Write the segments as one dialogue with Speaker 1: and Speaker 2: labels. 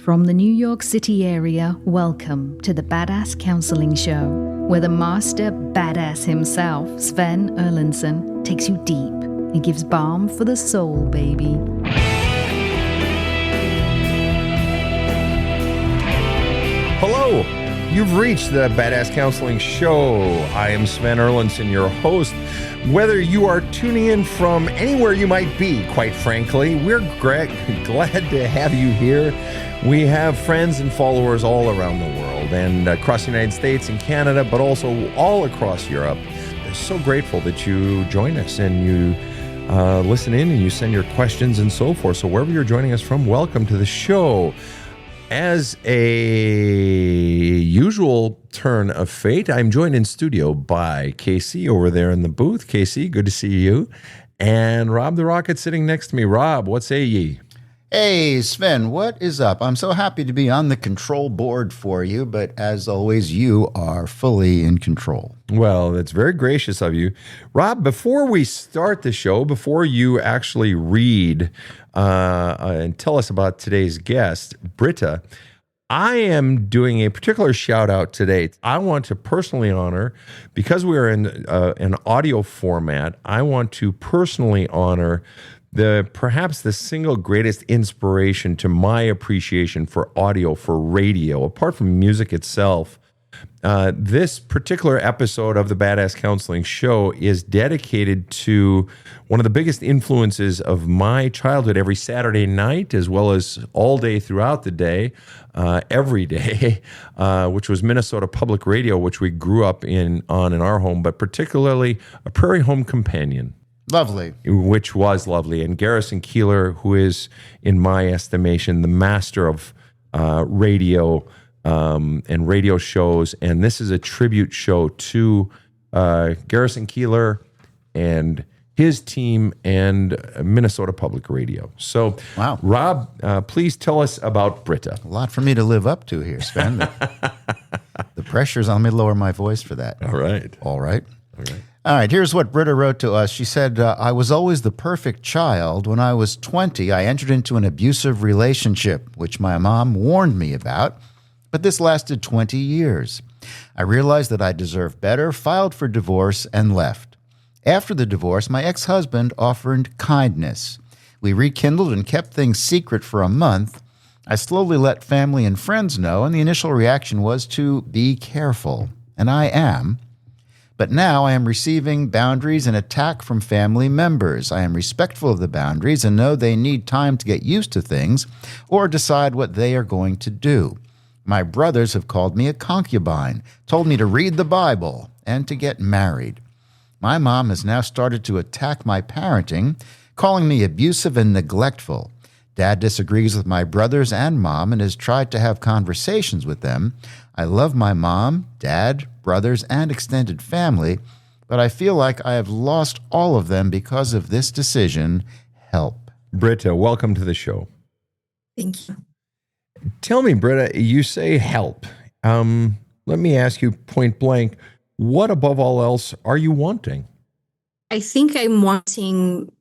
Speaker 1: From the New York City area, welcome to the Badass Counseling Show, where the master badass himself, Sven takes you deep and gives balm for the soul, baby.
Speaker 2: Hello, you've reached the Badass Counseling Show. I am Sven your host. Whether you are tuning in from anywhere you might be, quite frankly, we're glad to have you here. We have friends and followers all around the world and across the United States and Canada, but also all across Europe. We're so grateful that you join us and you listen in and you send your questions and so forth. So wherever you're joining us from, welcome to the show. As a usual turn of fate, I'm joined in studio by Casey over there in the booth. Casey, good to see you. And Rob the Rocket sitting next to me. Rob, what say ye?
Speaker 3: Hey, Sven, what is up? I'm so happy to be on the control board for you, but as always, you are fully in control.
Speaker 2: Well, that's very gracious of you. Rob, before we start the show, before you actually read and tell us about today's guest, Britta, I am doing a particular shout out today. I want to personally honor, because we're in an audio format, I want to personally honor perhaps the single greatest inspiration to my appreciation for audio, for radio, apart from music itself. This particular episode of the Badass Counseling Show is dedicated to one of the biggest influences of my childhood every Saturday night, as well as all day throughout the day, every day, which was Minnesota Public Radio, which we grew up in our home, but particularly a Prairie Home Companion.
Speaker 3: Lovely.
Speaker 2: Which was lovely. And Garrison Keillor, who is, in my estimation, the master of radio and radio shows. And this is a tribute show to Garrison Keillor and his team and Minnesota Public Radio. So,
Speaker 3: wow.
Speaker 2: Rob, please tell us about Britta.
Speaker 3: A lot for me to live up to here, Sven. The pressure's on me to lower my voice for that.
Speaker 2: All right.
Speaker 3: All right. All right, here's what Britta wrote to us. She said, I was always the perfect child. When I was 20, I entered into an abusive relationship, which my mom warned me about, but this lasted 20 years. I realized that I deserved better, filed for divorce, and left. After the divorce, my ex-husband offered kindness. We rekindled and kept things secret for a month. I slowly let family and friends know, and the initial reaction was to be careful, and I am. But now I am receiving boundaries and attack from family members. I am respectful of the boundaries and know they need time to get used to things or decide what they are going to do. My brothers have called me a concubine, told me to read the Bible, and to get married. My mom has now started to attack my parenting, calling me abusive and neglectful. Dad disagrees with my brothers and mom and has tried to have conversations with them. I love my mom, dad, brothers, and extended family, but I feel like I have lost all of them because of this decision. Help.
Speaker 2: Britta, welcome to the show.
Speaker 1: Thank you.
Speaker 2: Tell me, Britta, you say help. Let me ask you point blank, what above all else are you wanting?
Speaker 4: I think I'm wanting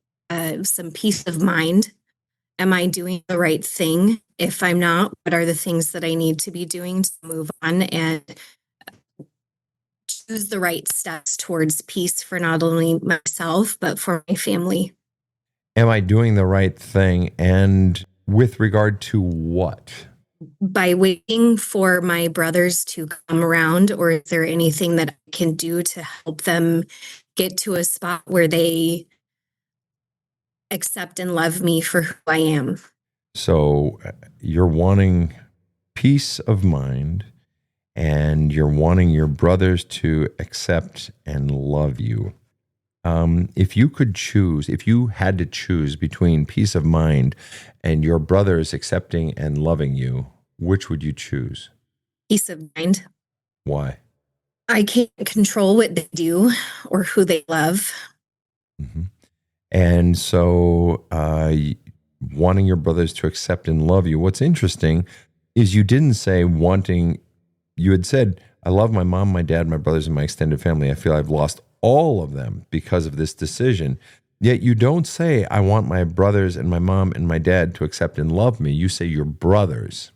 Speaker 4: some peace of mind. Am I doing the right thing? If I'm not, what are the things that I need to be doing to move on and choose the right steps towards peace for not only myself, but for my family?
Speaker 2: Am I doing the right thing? And with regard to what?
Speaker 4: By waiting for my brothers to come around, or is there anything that I can do to help them get to a spot where they accept and love me for who I am?
Speaker 2: So you're wanting peace of mind and you're wanting your brothers to accept and love you. If you had to choose between peace of mind and your brothers accepting and loving you, which would you choose?
Speaker 4: Peace of mind.
Speaker 2: Why?
Speaker 4: I can't control what they do or who they love.
Speaker 2: Mm-hmm. And so wanting your brothers to accept and love you. What's interesting is you didn't say you had said, I love my mom, my dad, my brothers, and my extended family. I feel I've lost all of them because of this decision. Yet you don't say, I want my brothers and my mom and my dad to accept and love me. You say your brothers.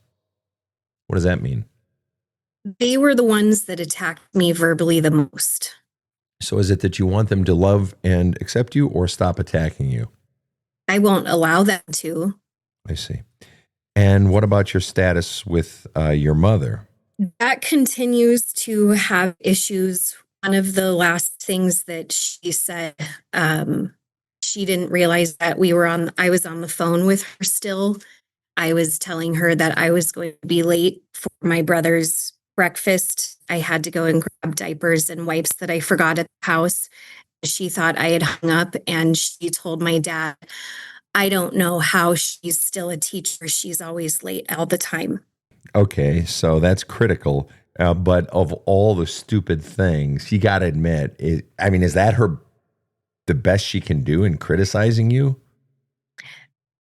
Speaker 2: What does that mean?
Speaker 4: They were the ones that attacked me verbally the most.
Speaker 2: So is it that you want them to love and accept you or stop attacking you?
Speaker 4: I won't allow them to.
Speaker 2: I see. And what about your status with your mother?
Speaker 4: That continues to have issues. One of the last things that she said, she didn't realize that I was on the phone with her still. I was telling her that I was going to be late for my brother's breakfast. I had to go and grab diapers and wipes that I forgot at the house. She thought I had hung up, and she told my dad, I don't know how she's still a teacher. She's always late all the time.
Speaker 2: Okay, so that's critical. But of all the stupid things, you got to admit, is that the best she can do in criticizing you?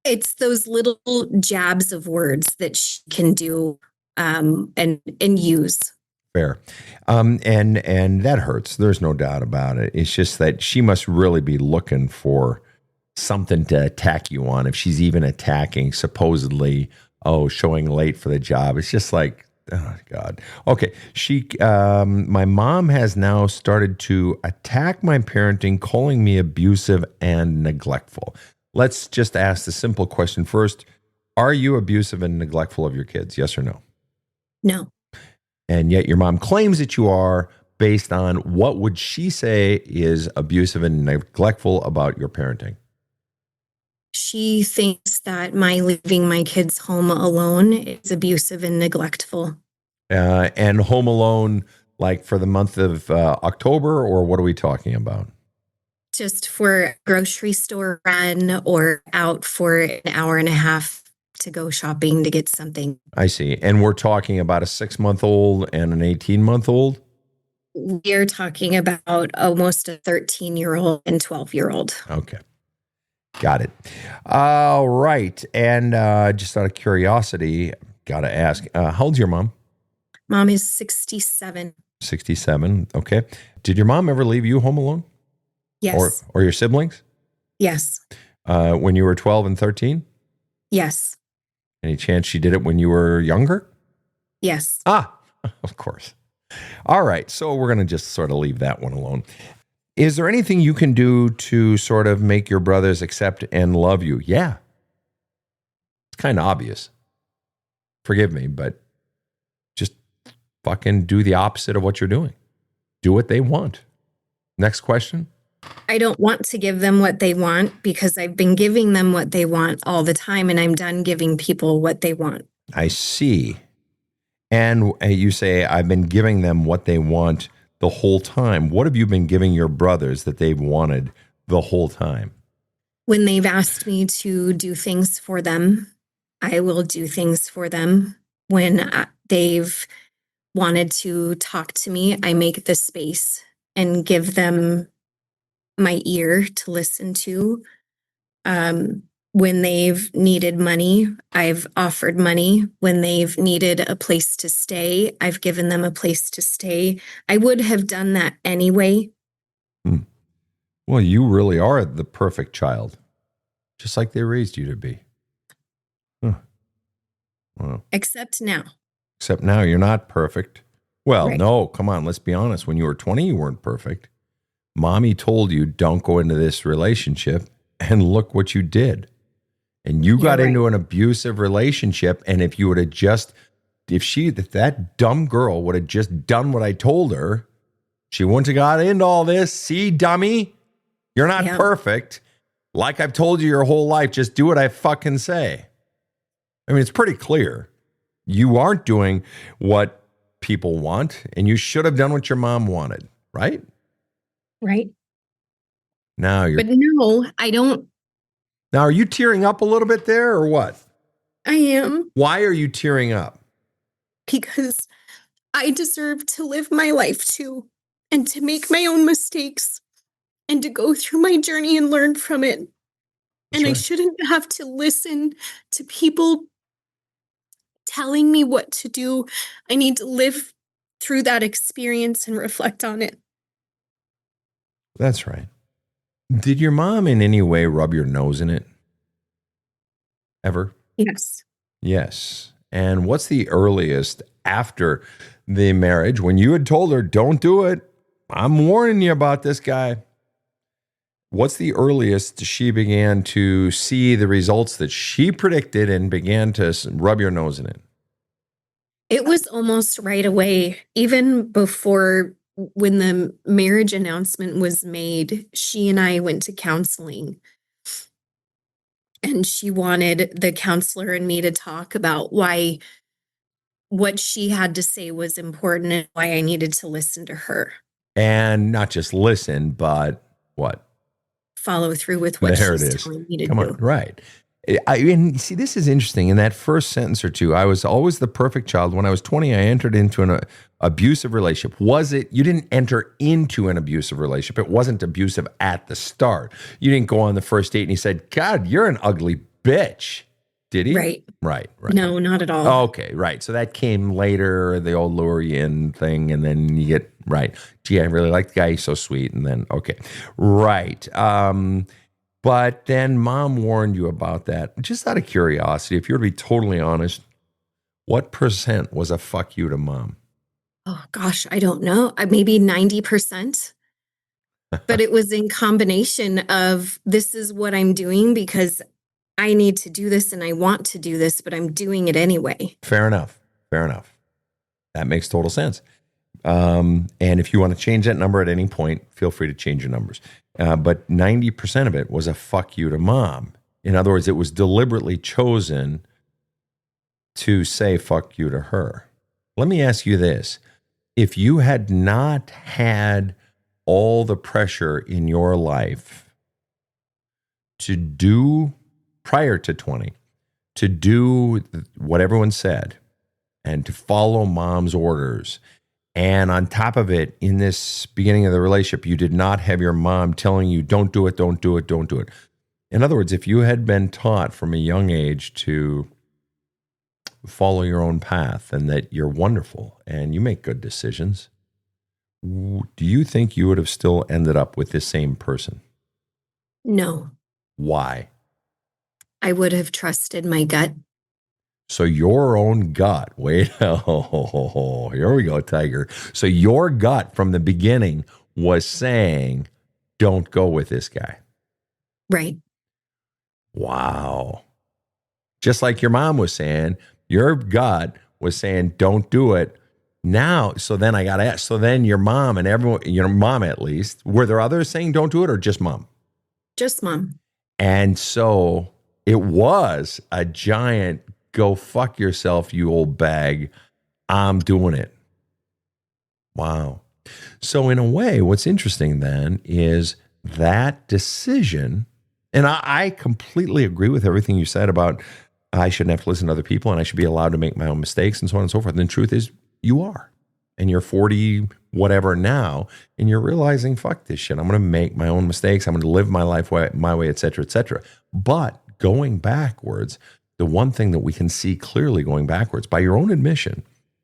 Speaker 4: It's those little jabs of words that she can do and use.
Speaker 2: Fair. And that hurts. There's no doubt about it. It's just that she must really be looking for something to attack you on if she's even attacking, supposedly, showing late for the job. It's just like, oh, God. Okay. My mom has now started to attack my parenting, calling me abusive and neglectful. Let's just ask the simple question first. Are you abusive and neglectful of your kids? Yes or no?
Speaker 4: No.
Speaker 2: And yet your mom claims that you are, based on what would she say is abusive and neglectful about your parenting?
Speaker 4: She thinks that my leaving my kids home alone is abusive and neglectful.
Speaker 2: And home alone, like for the month of October, or what are we talking about?
Speaker 4: Just for a grocery store run or out for an hour and a half to go shopping to get something.
Speaker 2: I see. And we're talking about a 6-month-old and an 18-month-old?
Speaker 4: We're talking about almost a 13-year-old and 12-year-old.
Speaker 2: Okay. Got it. All right. And just out of curiosity, got to ask, how old's your mom?
Speaker 4: Mom is 67.
Speaker 2: 67. Okay. Did your mom ever leave you home alone?
Speaker 4: Yes.
Speaker 2: Or your siblings?
Speaker 4: Yes.
Speaker 2: When you were 12 and 13?
Speaker 4: Yes.
Speaker 2: Any chance she did it when you were younger?
Speaker 4: Yes.
Speaker 2: Of course. All right. So we're going to just sort of leave that one alone. Is there anything you can do to sort of make your brothers accept and love you? Yeah. It's kind of obvious. Forgive me, but just fucking do the opposite of what you're doing. Do what they want. Next question.
Speaker 4: I don't want to give them what they want because I've been giving them what they want all the time, and I'm done giving people what they want.
Speaker 2: I see. And you say, I've been giving them what they want the whole time. What have you been giving your brothers that they've wanted the whole time?
Speaker 4: When they've asked me to do things for them, I will do things for them. When they've wanted to talk to me, I make the space and give them my ear to listen to. When they've needed money, I've offered money. When they've needed a place to stay, I've given them a place to stay. I would have done that anyway.
Speaker 2: Well, you really are the perfect child, just like they raised you to be. Well,
Speaker 4: Except now.
Speaker 2: except now you're not perfect. Well,
Speaker 4: Right.
Speaker 2: no, come on, let's be honest. When you were 20, you weren't perfect. Mommy told you, don't go into this relationship, and look what you did. And you got
Speaker 4: You're
Speaker 2: into
Speaker 4: right.
Speaker 2: an abusive relationship, and if you would have just, if that dumb girl would have just done what I told her, she wouldn't have got into all this. See, dummy, you're not
Speaker 4: Yeah.
Speaker 2: perfect. Like I've told you your whole life, just do what I fucking say. I mean, it's pretty clear. You aren't doing what people want, and you should have done what your mom wanted, right?
Speaker 4: Right.
Speaker 2: Now
Speaker 4: But no, I don't.
Speaker 2: Now, are you tearing up a little bit there or what?
Speaker 4: I am,
Speaker 2: Why are you tearing up?
Speaker 4: because I deserve to live my life too, and to make my own mistakes, and to go through my journey and learn from it.
Speaker 2: That's
Speaker 4: And I
Speaker 2: right.
Speaker 4: shouldn't have to listen to people telling me what to do. I need to live through that experience and reflect on it.
Speaker 2: That's right. Did your mom in any way rub your nose in it? Ever?
Speaker 4: Yes.
Speaker 2: Yes. And what's the earliest after the marriage when you had told her, don't do it? I'm warning you about this guy. What's the earliest she began to see the results that she predicted and began to rub your nose in it?
Speaker 4: It was almost right away. Even before, when the marriage announcement was made, she and I went to counseling. And she wanted the counselor and me to talk about why what she had to say was important and why I needed to listen to her.
Speaker 2: And not just listen, but what?
Speaker 4: Follow through with what
Speaker 2: There it
Speaker 4: she's
Speaker 2: is.
Speaker 4: telling me to
Speaker 2: Come
Speaker 4: do.
Speaker 2: on, right. And see, this is interesting. In that first sentence or two, I was always the perfect child. When I was 20, I entered into an abusive relationship. Was it? You didn't enter into an abusive relationship. It wasn't abusive at the start. You didn't go on the first date and he said, God, you're an ugly bitch. Did he?
Speaker 4: Right.
Speaker 2: Right.
Speaker 4: No, not at all.
Speaker 2: Okay, right. So that came later, the old lure you in thing, and then you get, right. Gee, I really like the guy. He's so sweet. And then, okay. Right. But then mom warned you about that. Just out of curiosity, if you were to be totally honest, what percent was a fuck you to mom?
Speaker 4: Oh, gosh, I don't know. Maybe 90%. But it was in combination of this is what I'm doing because I need to do this and I want to do this, but I'm doing it anyway.
Speaker 2: Fair enough. Fair enough. That makes total sense. And if you want to change that number at any point, feel free to change your numbers. But 90% of it was a fuck you to mom. In other words, it was deliberately chosen to say fuck you to her. Let me ask you this. If you had not had all the pressure in your life to do, prior to 20, to do what everyone said and to follow mom's orders, and on top of it, in this beginning of the relationship, you did not have your mom telling you, don't do it, don't do it, don't do it. In other words, if you had been taught from a young age to follow your own path and that you're wonderful and you make good decisions, do you think you would have still ended up with this same person?
Speaker 4: No.
Speaker 2: Why?
Speaker 4: I would have trusted my gut.
Speaker 2: So your own gut, wait, oh, here we go, Tiger. So your gut from the beginning was saying, don't go with this guy.
Speaker 4: Right.
Speaker 2: Wow. Just like your mom was saying, your gut was saying, don't do it. Now, so then I got to ask, so then your mom and everyone, your mom at least, were there others saying don't do it or just mom?
Speaker 4: Just mom.
Speaker 2: And so it was a giant go fuck yourself, you old bag. I'm doing it. Wow. So in a way, what's interesting then is that decision, and I completely agree with everything you said about I shouldn't have to listen to other people and I should be allowed to make my own mistakes and so on and so forth. And the truth is you are. And you're 40 whatever now, and you're realizing, fuck this shit. I'm going to make my own mistakes. I'm going to live my life my way, et cetera, et cetera. But going backwards, the one thing that we can see clearly going backwards, by your own admission,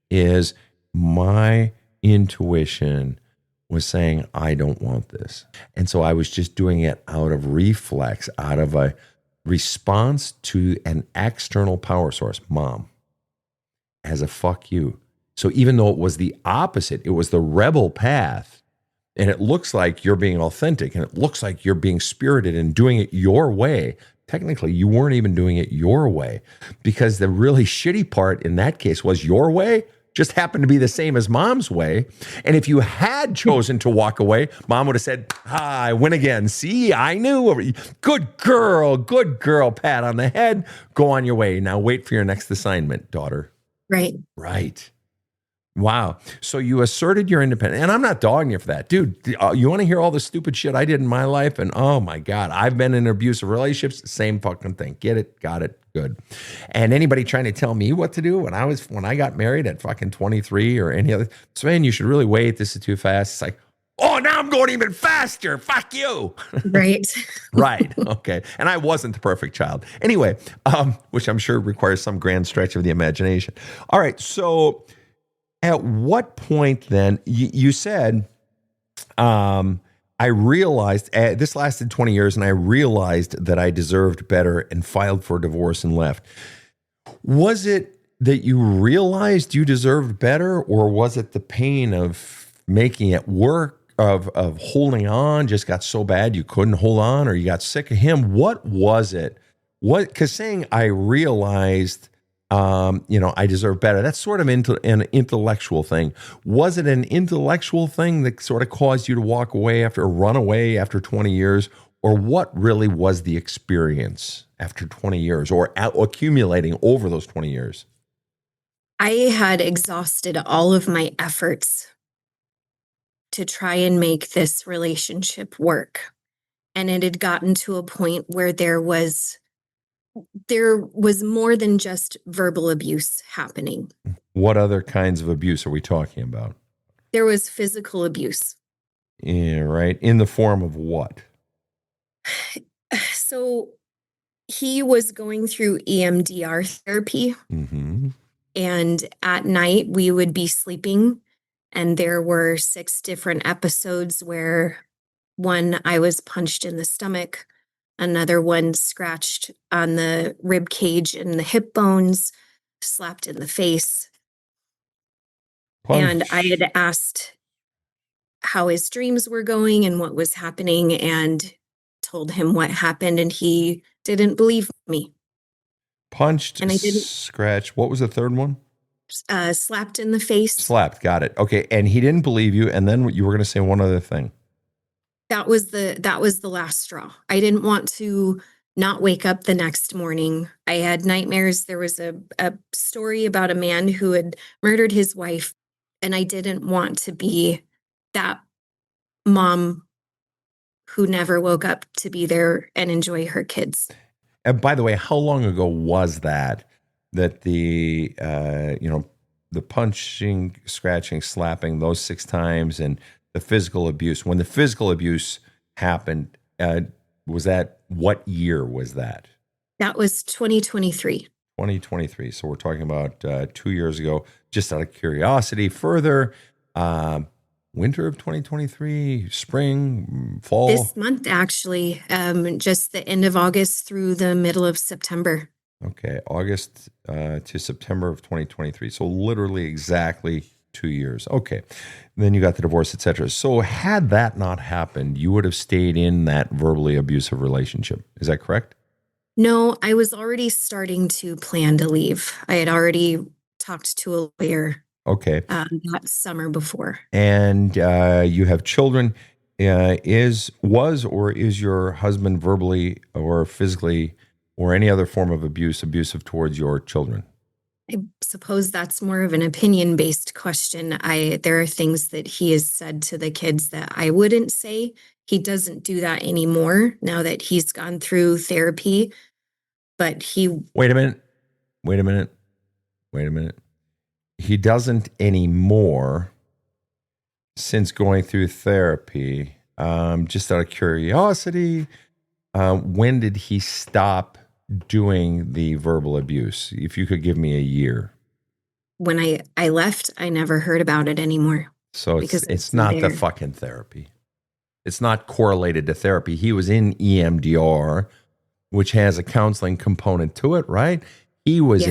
Speaker 2: is my intuition was saying, I don't want this. And so I was just doing it out of reflex, out of a response to an external power source, mom, as a fuck you. So even though it was the opposite, it was the rebel path, and it looks like you're being authentic, and it looks like you're being spirited and doing it your way. Technically, you weren't even doing it your way, because the really shitty part in that case was your way just happened to be the same as mom's way. And if you had chosen to walk away, mom would have said, I win again. See, I knew. Good girl, pat on the head. Go on your way. Now wait for your next assignment, daughter.
Speaker 4: Right.
Speaker 2: Right. Wow. So you asserted your independence. And I'm not dogging you for that. Dude, you want to hear all the stupid shit I did in my life? And oh my God, I've been in abusive relationships. Same fucking thing. Get it? Got it? Good. And anybody trying to tell me what to do when I got married at fucking 23 or any other, Sven, you should really wait. This is too fast. It's like, oh, now I'm going even faster. Fuck you.
Speaker 4: Right.
Speaker 2: Right. Okay. And I wasn't the perfect child. Anyway, which I'm sure requires some grand stretch of the imagination. All right. So at what point then, you said, I realized, this lasted 20 years, and I realized that I deserved better and filed for divorce and left. Was it that you realized you deserved better, or was it the pain of making it work, of holding on, just got so bad you couldn't hold on, or you got sick of him? What was it? Because saying I realized, I deserve better, that's sort of an intellectual thing. Was it an intellectual thing that sort of caused you to walk away or run away after 20 years? Or what really was the experience after 20 years or accumulating over those 20 years?
Speaker 4: I had exhausted all of my efforts to try and make this relationship work. And it had gotten to a point where there was more than just verbal abuse happening.
Speaker 2: What other kinds of abuse are we talking about?
Speaker 4: There was physical abuse.
Speaker 2: Yeah, right. In the form of what?
Speaker 4: So he was going through EMDR therapy.
Speaker 2: Mm-hmm.
Speaker 4: And at night we would be sleeping, and there were 6 different episodes where one, I was punched in the stomach, another one scratched on the rib cage and the hip bones, slapped in the face. And I had asked how his dreams were going and what was happening, and told him what happened, and he didn't believe me.
Speaker 2: Punched,
Speaker 4: and I didn't
Speaker 2: scratch. What was the third one?
Speaker 4: Slapped in the face.
Speaker 2: Slapped. Got it. Okay. And he didn't believe you. And then you were going to say one other thing.
Speaker 4: That was the last straw. I didn't want to not wake up the next morning. I had nightmares. There was a story about a man who had murdered his wife, and I didn't want to be that mom who never woke up to be there and enjoy her kids.
Speaker 2: And by the way, how long ago was that the the punching, scratching, slapping, those 6 times, and the physical abuse? When the physical abuse happened, was that, what year was that?
Speaker 4: That was 2023.
Speaker 2: 2023. So we're talking about 2 years ago. Just out of curiosity, further, winter of 2023, spring, fall?
Speaker 4: This month, actually, just the end of August through the middle of September.
Speaker 2: Okay, August to September of 2023. So literally exactly 2 years. Okay, and then you got the divorce, etc. So had that not happened, you would have stayed in that verbally abusive relationship. Is that correct?
Speaker 4: No, I was already starting to plan to leave. I had already talked to a lawyer.
Speaker 2: Okay.
Speaker 4: That summer before.
Speaker 2: And you have children. Is your husband verbally or physically or any other form of abusive towards your children?
Speaker 4: I suppose that's more of an opinion-based question. There are things that he has said to the kids that I wouldn't say. He doesn't do that anymore now that he's gone through therapy. But
Speaker 2: Wait a minute. He doesn't anymore since going through therapy. Just out of curiosity, when did he stop doing the verbal abuse? If you could give me a year.
Speaker 4: When I left, I never heard about it anymore.
Speaker 2: So it's not the fucking therapy. It's not correlated to therapy. He was in EMDR, which has a counseling component to it, right? He was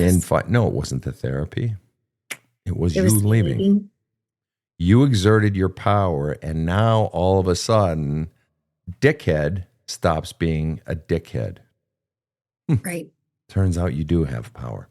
Speaker 2: no, it wasn't the therapy. It was you leaving. You exerted your power, and now all of a sudden, dickhead stops being a dickhead.
Speaker 4: Right.
Speaker 2: Turns out you do have power.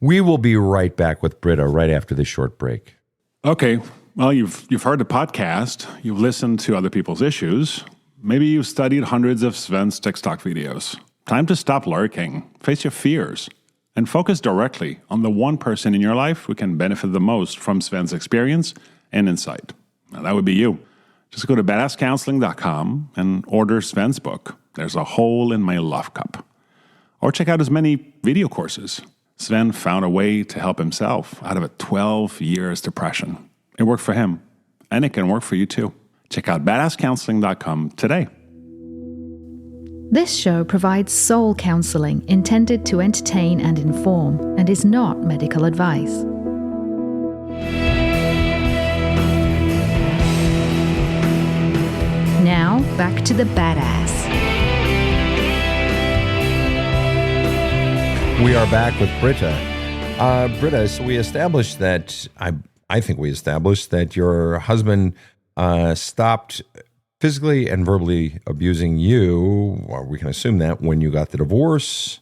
Speaker 2: We will be right back with Britta right after this short break.
Speaker 5: Okay. Well, you've heard the podcast. You've listened to other people's issues. Maybe you've studied hundreds of Sven's TikTok videos. Time to stop lurking, face your fears, and focus directly on the one person in your life who can benefit the most from Sven's experience and insight. Now, that would be you. Just go to badasscounseling.com and order Sven's book, There's a Hole in My Love Cup. Or check out his many video courses. Sven found a way to help himself out of a 12 years depression. It worked for him, and it can work for you too. Check out badasscounseling.com today.
Speaker 1: This show provides soul counseling intended to entertain and inform and is not medical advice. Now, back to the badass.
Speaker 2: We are back with Britta. Britta, so we established that, I think we established that your husband stopped physically and verbally abusing you, or we can assume that, when you got the divorce.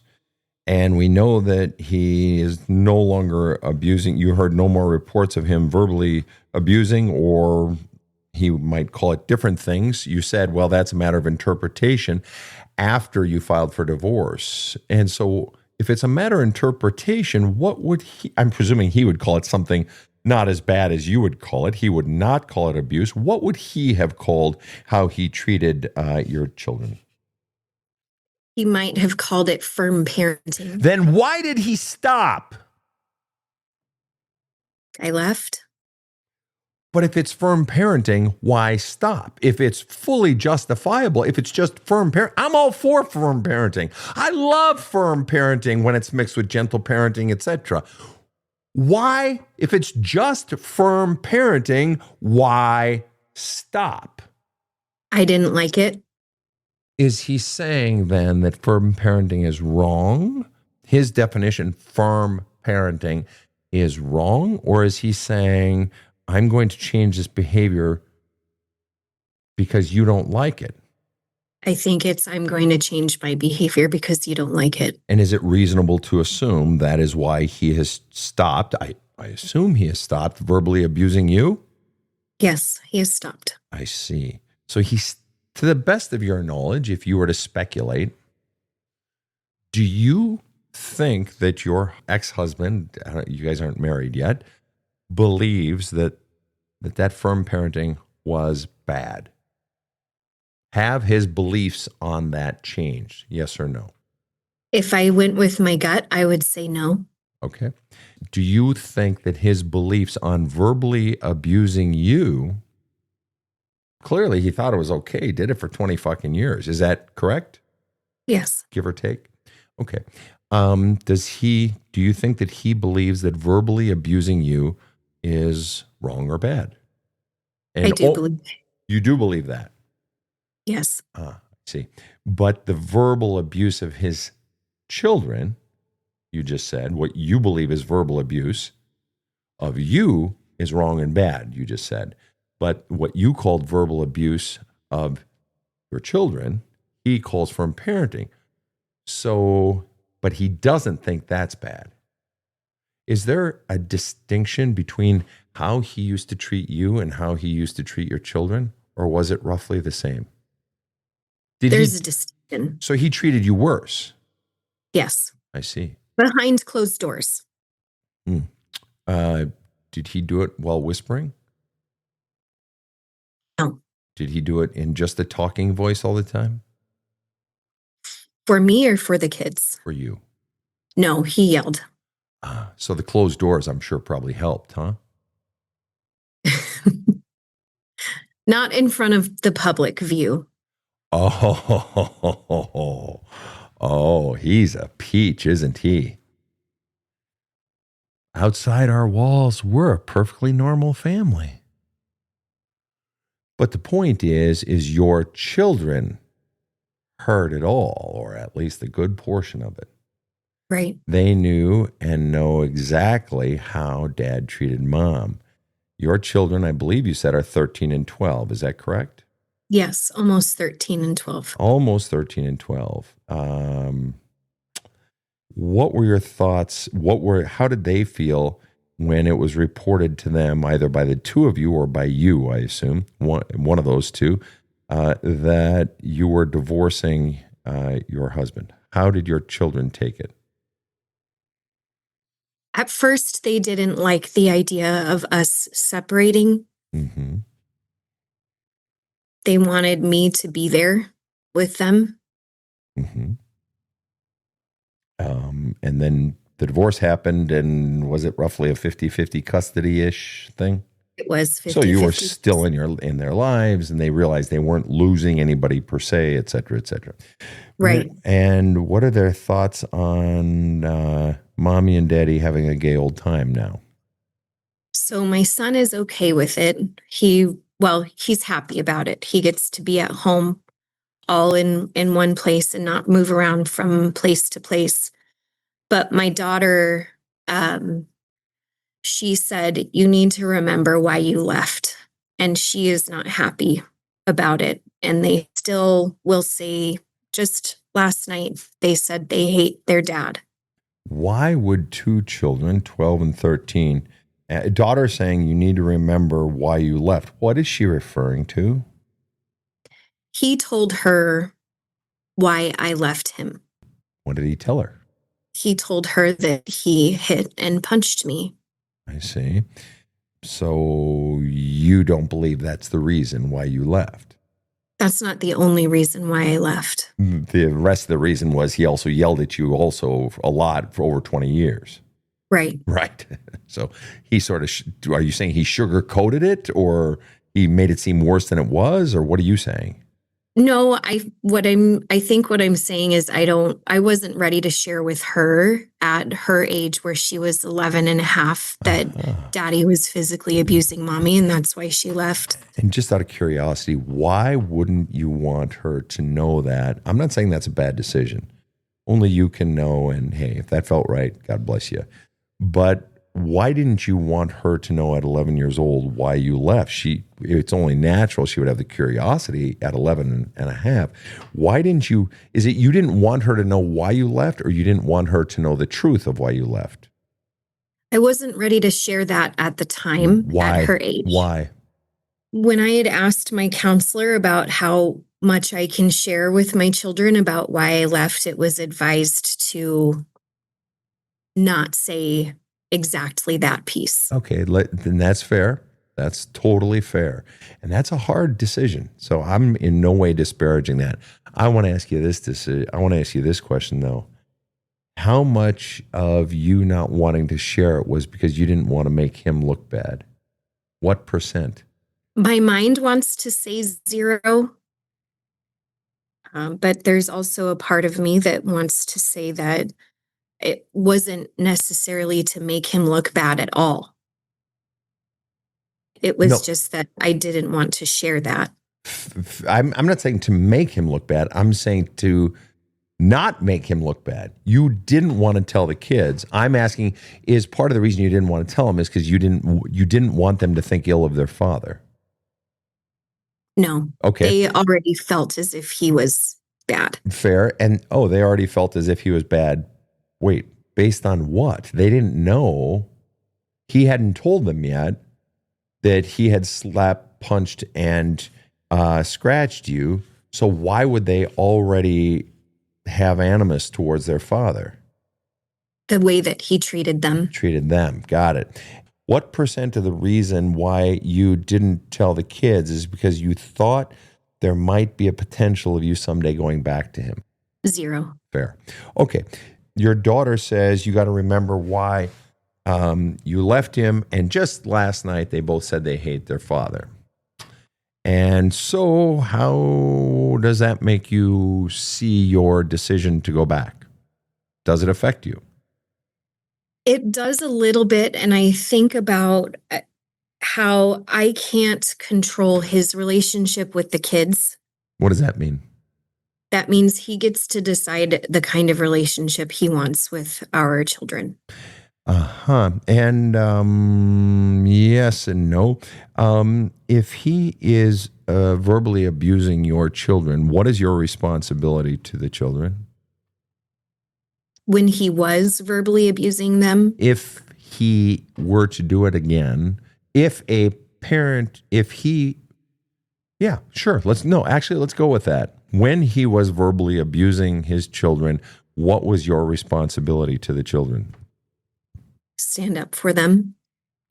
Speaker 2: And we know that he is no longer abusing. You heard no more reports of him verbally abusing, or he might call it different things. You said, well, that's a matter of interpretation after you filed for divorce. And so if it's a matter of interpretation, what would he, I'm presuming he would call it something not as bad as you would call it. He would not call it abuse. What would he have called how he treated your children?
Speaker 4: He might have called it firm parenting.
Speaker 2: Then why did he stop?
Speaker 4: I left.
Speaker 2: But if it's firm parenting, why stop? If it's fully justifiable, if it's just firm parenting, I'm all for firm parenting. I love firm parenting when it's mixed with gentle parenting, etc. Why, if it's just firm parenting, why stop?
Speaker 4: I didn't like it.
Speaker 2: Is he saying then that firm parenting is wrong? His definition, firm parenting, is wrong? Or is he saying, I'm going to change this behavior because you don't like it?
Speaker 4: I think it's, I'm going to change my behavior because you don't like it.
Speaker 2: And is it reasonable to assume that is why he has stopped? I assume he has stopped verbally abusing you?
Speaker 4: Yes, he has stopped.
Speaker 2: I see. So he's, to the best of your knowledge, if you were to speculate, do you think that your ex-husband, you guys aren't married yet, believes that firm parenting was bad? Have his beliefs on that changed? Yes or no?
Speaker 4: If I went with my gut, I would say no.
Speaker 2: Okay. Do you think that his beliefs on verbally abusing you, clearly he thought it was okay, did it for 20 fucking years. Is that correct?
Speaker 4: Yes.
Speaker 2: Give or take? Okay. Do you think that he believes that verbally abusing you is wrong or bad? And
Speaker 4: I do believe it.
Speaker 2: You do believe that?
Speaker 4: Yes.
Speaker 2: I see. But the verbal abuse of his children, you just said, what you believe is verbal abuse of you is wrong and bad, you just said. But what you called verbal abuse of your children, he calls firm parenting. So, but he doesn't think that's bad. Is there a distinction between how he used to treat you and how he used to treat your children? Or was it roughly the same?
Speaker 4: There's a distinction.
Speaker 2: So he treated you worse?
Speaker 4: Yes.
Speaker 2: I see.
Speaker 4: Behind closed doors.
Speaker 2: Did he do it while whispering?
Speaker 4: No.
Speaker 2: Did he do it in just a talking voice all the time?
Speaker 4: For me or for the kids?
Speaker 2: For you?
Speaker 4: No, he yelled.
Speaker 2: So the closed doors, I'm sure, probably helped, huh?
Speaker 4: Not in front of the public view.
Speaker 2: Oh, he's a peach, isn't he? Outside our walls, we're a perfectly normal family. But the point is your children heard it all, or at least a good portion of it.
Speaker 4: Right.
Speaker 2: They knew and know exactly how dad treated mom. Your children, I believe you said, are 13 and 12. Is that correct?
Speaker 4: Yes, almost 13 and 12.
Speaker 2: Almost 13 and 12. What were your thoughts? How did they feel when it was reported to them, either by the two of you or by you, I assume, one of those two, that you were divorcing your husband? How did your children take it?
Speaker 4: At first, they didn't like the idea of us separating.
Speaker 2: Mm-hmm.
Speaker 4: They wanted me to be there with them.
Speaker 2: Mm-hmm. And then the divorce happened, and was it roughly a 50-50 custody-ish thing?
Speaker 4: It was 50-50.
Speaker 2: So you were still in their lives, and they realized they weren't losing anybody per se, et cetera, et cetera.
Speaker 4: Right.
Speaker 2: And what are their thoughts on mommy and daddy having a gay old time now?
Speaker 4: So my son is okay with it. He's happy about it. He gets to be at home all in one place and not move around from place to place. But my daughter she said, you need to remember why you left. And she is not happy about it. And they still will say, just last night, they said they hate their dad.
Speaker 2: Why would two children, 12 and 13, a daughter saying you need to remember why you left? What is she referring to?
Speaker 4: He told her why I left him.
Speaker 2: What did he tell her?
Speaker 4: He told her that he hit and punched me.
Speaker 2: I see. So you don't believe that's the reason why you left?
Speaker 4: That's not the only reason why I left.
Speaker 2: The rest of the reason was he also yelled at you also a lot for over 20 years.
Speaker 4: Right.
Speaker 2: Right. So he sort of, are you saying he sugar-coated it, or he made it seem worse than it was, or what are you saying?
Speaker 4: No, I think what I'm saying is I wasn't ready to share with her at her age, where she was 11 and a half, that daddy was physically abusing mommy, and that's why she left.
Speaker 2: And just out of curiosity, why wouldn't you want her to know that? I'm not saying that's a bad decision. Only you can know, and hey, if that felt right, God bless you. But why didn't you want her to know at 11 years old why you left? It's only natural she would have the curiosity at 11 and a half. Why didn't you, is it you didn't want her to know why you left, or you didn't want her to know the truth of why you left?
Speaker 4: I wasn't ready to share that at the time.
Speaker 2: Why?
Speaker 4: At her age.
Speaker 2: Why?
Speaker 4: When I had asked my counselor about how much I can share with my children about why I left, it was advised to not say exactly that piece.
Speaker 2: Okay, then that's fair. That's totally fair. And that's a hard decision. So I'm in no way disparaging that. I want to ask you this question though. How much of you not wanting to share it was because you didn't want to make him look bad? What percent?
Speaker 4: My mind wants to say 0. But there's also a part of me that wants to say that it wasn't necessarily to make him look bad at all. It was just that I didn't want to share that.
Speaker 2: I'm not saying to make him look bad. I'm saying to not make him look bad. You didn't want to tell the kids. I'm asking, is part of the reason you didn't want to tell them is because you didn't want them to think ill of their father?
Speaker 4: No.
Speaker 2: Okay.
Speaker 4: They already felt as if he was bad.
Speaker 2: Fair. And they already felt as if he was bad. Wait, based on what? They didn't know. He hadn't told them yet that he had slapped, punched, and scratched you. So why would they already have animus towards their father?
Speaker 4: The way that he treated them.
Speaker 2: Treated them. Got it. What percent of the reason why you didn't tell the kids is because you thought there might be a potential of you someday going back to him?
Speaker 4: 0.
Speaker 2: Fair. Okay. Your daughter says you got to remember why you left him. And just last night, they both said they hate their father. And so how does that make you see your decision to go back? Does it affect you?
Speaker 4: It does a little bit. And I think about how I can't control his relationship with the kids.
Speaker 2: What does that mean?
Speaker 4: That means he gets to decide the kind of relationship he wants with our children.
Speaker 2: And yes and no. If he is verbally abusing your children, what is your responsibility to the children?
Speaker 4: When he was verbally abusing them?
Speaker 2: If he were to do it again, yeah, sure. Let's go with that. When he was verbally abusing his children, what was your responsibility to the children?
Speaker 4: Stand up for them.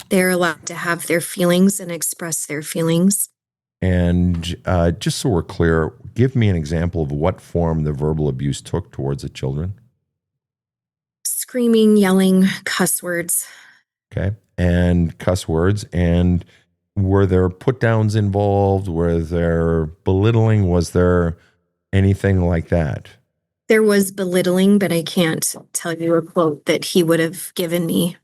Speaker 4: They're allowed to have their feelings and express their feelings.
Speaker 2: And just so we're clear, give me an example of what form the verbal abuse took towards the children.
Speaker 4: Screaming, yelling, cuss words.
Speaker 2: Okay. And cuss words. And were there put downs involved? Were there belittling? Was there anything like that?
Speaker 4: There was belittling, but I can't tell you a quote that he would have given me.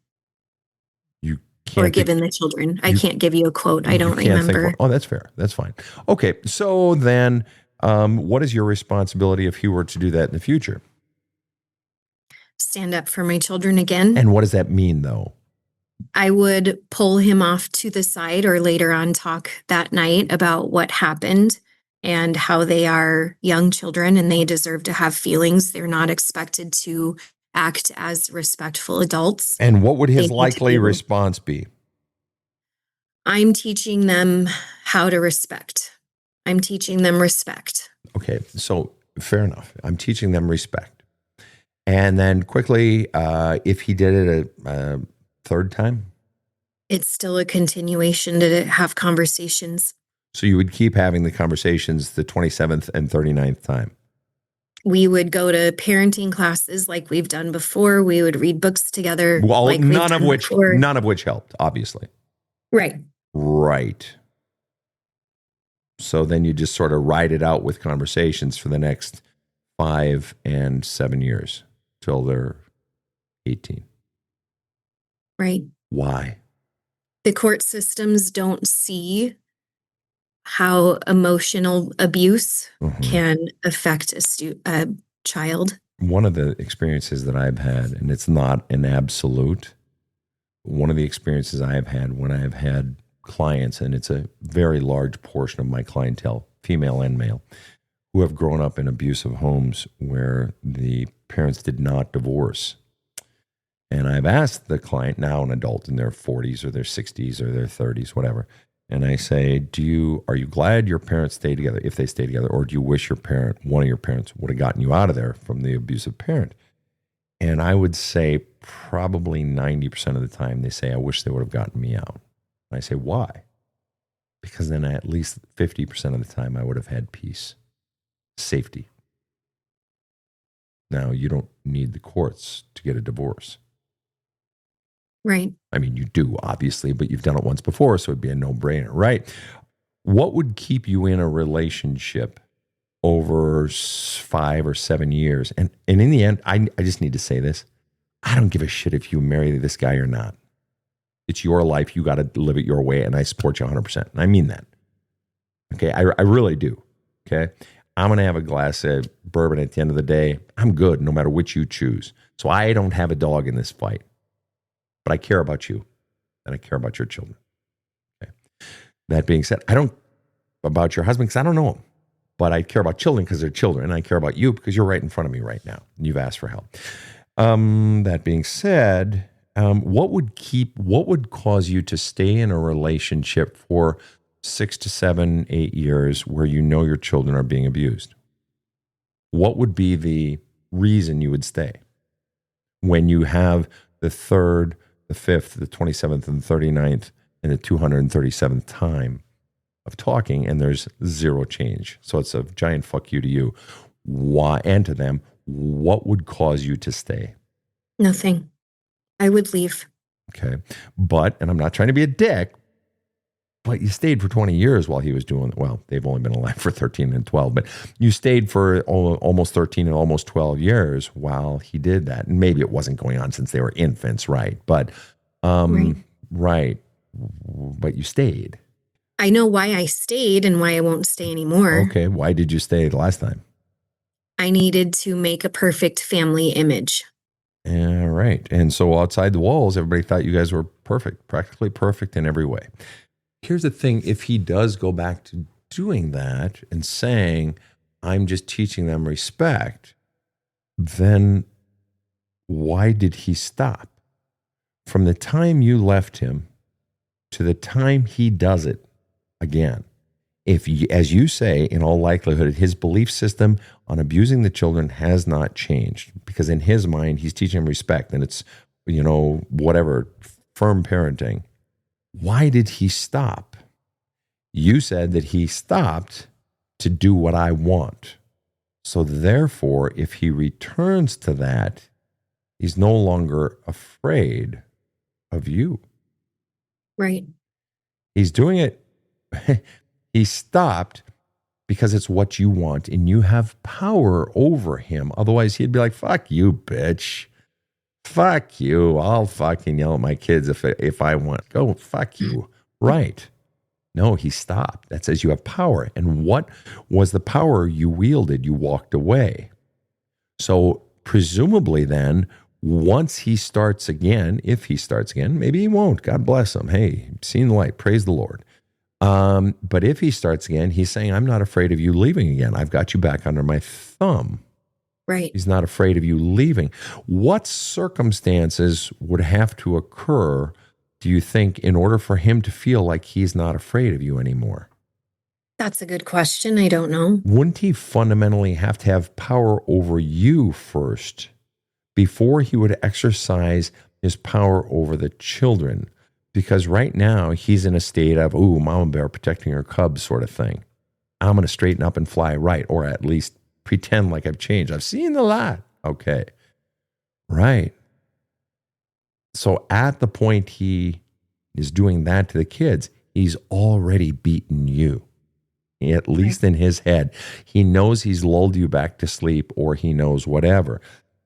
Speaker 2: You can't.
Speaker 4: Or given the children. I can't give you a quote. I don't remember.
Speaker 2: Oh, that's fair. That's fine. Okay. So then what is your responsibility if he were to do that in the future?
Speaker 4: stand up for my children again.
Speaker 2: And what does that mean, though?
Speaker 4: I would pull him off to the side or later on talk that night about what happened and how they are young children and they deserve to have feelings. They're not expected to act as respectful adults.
Speaker 2: And what would his
Speaker 4: They need to
Speaker 2: likely
Speaker 4: be-
Speaker 2: response be?
Speaker 4: I'm teaching them how to respect. I'm teaching them respect.
Speaker 2: Okay, so fair enough. I'm teaching them respect. And then quickly, if he did it a third time?
Speaker 4: It's still a continuation to have conversations.
Speaker 2: So you would keep having the conversations the 27th and 39th time?
Speaker 4: We would go to parenting classes like we've done before. We would read books together.
Speaker 2: Well,
Speaker 4: like we've
Speaker 2: none of
Speaker 4: done
Speaker 2: which
Speaker 4: before.
Speaker 2: helped, obviously.
Speaker 4: Right.
Speaker 2: Right. So then you just sort of ride it out with conversations for the next 5 and 7 years till they're 18.
Speaker 4: Right.
Speaker 2: Why?
Speaker 4: The court systems don't see how emotional abuse can affect a child.
Speaker 2: One of the experiences that I've had, and it's not an absolute, one of the experiences I have had when I have had clients, and it's a very large portion of my clientele, female and male, who have grown up in abusive homes where the parents did not divorce. And I've asked the client, now an adult in their 40s or their 60s or their 30s, whatever, and I say, are you glad your parents stayed together, if they stayed together, or do you wish one of your parents would have gotten you out of there from the abusive parent? And I would say probably 90% of the time they say, I wish they would have gotten me out. And I say, why? Because then at least 50% of the time I would have had peace, safety. Now, you don't need the courts to get a divorce.
Speaker 4: Right.
Speaker 2: I mean, you do, obviously, but you've done it once before, so it'd be a no-brainer, right? What would keep you in a relationship over 5 or 7 years? And in the end, I just need to say this. I don't give a shit if you marry this guy or not. It's your life. You got to live it your way, and I support you 100%. And I mean that. Okay? I really do. Okay? I'm going to have a glass of bourbon at the end of the day. I'm good no matter which you choose. So I don't have a dog in this fight. But I care about you, and I care about your children. Okay. That being said, I don't about your husband because I don't know him. But I care about children because they're children, and I care about you because you're right in front of me right now, and you've asked for help. That being said, what would cause you to stay in a relationship for 6 to 7, 8 years where you know your children are being abused? What would be the reason you would stay when you have the 3rd, the 5th, the 27th, and the 39th, and the 237th time of talking, and there's zero change? So it's a giant fuck you to you. Why? And to them, what would cause you to stay?
Speaker 4: Nothing. I would leave.
Speaker 2: Okay. But, and I'm not trying to be a dick, but you stayed for 20 years while he was doing, well, they've only been alive for 13 and 12, but you stayed for almost 13 and almost 12 years while he did that. And maybe it wasn't going on since they were infants, right? But, right. But you stayed.
Speaker 4: I know why I stayed and why I won't stay anymore.
Speaker 2: Okay. Why did you stay the last time?
Speaker 4: I needed to make a perfect family image.
Speaker 2: Yeah, right. And so outside the walls, everybody thought you guys were perfect, practically perfect in every way. Here's the thing. If he does go back to doing that and saying, I'm just teaching them respect, then why did he stop? From the time you left him to the time he does it again, if, as you say, in all likelihood, his belief system on abusing the children has not changed, because in his mind, he's teaching them respect and it's, whatever, firm parenting. Why did he stop? You said that he stopped to do what I want. So therefore, if he returns to that, he's no longer afraid of you.
Speaker 4: Right.
Speaker 2: He's doing it. He stopped because it's what you want and you have power over him. Otherwise, he'd be like, fuck you, bitch. Fuck you. I'll fucking yell at my kids if I want. Go, fuck you. Right. No, he stopped. That says you have power. And what was the power you wielded? You walked away. So presumably then, Once he starts again, if he starts again, maybe he won't. God bless him. Hey, seen the light. Praise the Lord. But if he starts again, he's saying, I'm not afraid of you leaving again. I've got you back under my thumb.
Speaker 4: Right.
Speaker 2: He's not afraid of you leaving. What circumstances would have to occur, do you think, in order for him to feel like he's not afraid of you anymore?
Speaker 4: That's a good question. I don't know.
Speaker 2: Wouldn't he fundamentally have to have power over you first before he would exercise his power over the children? Because right now he's in a state of, ooh, mama bear protecting her cubs sort of thing. I'm going to straighten up and fly right, or at least pretend like I've changed. I've seen the light. Okay. Right. So at the point he is doing that to the kids, he's already beaten you. At least in his head. He knows he's lulled you back to sleep, or he knows whatever.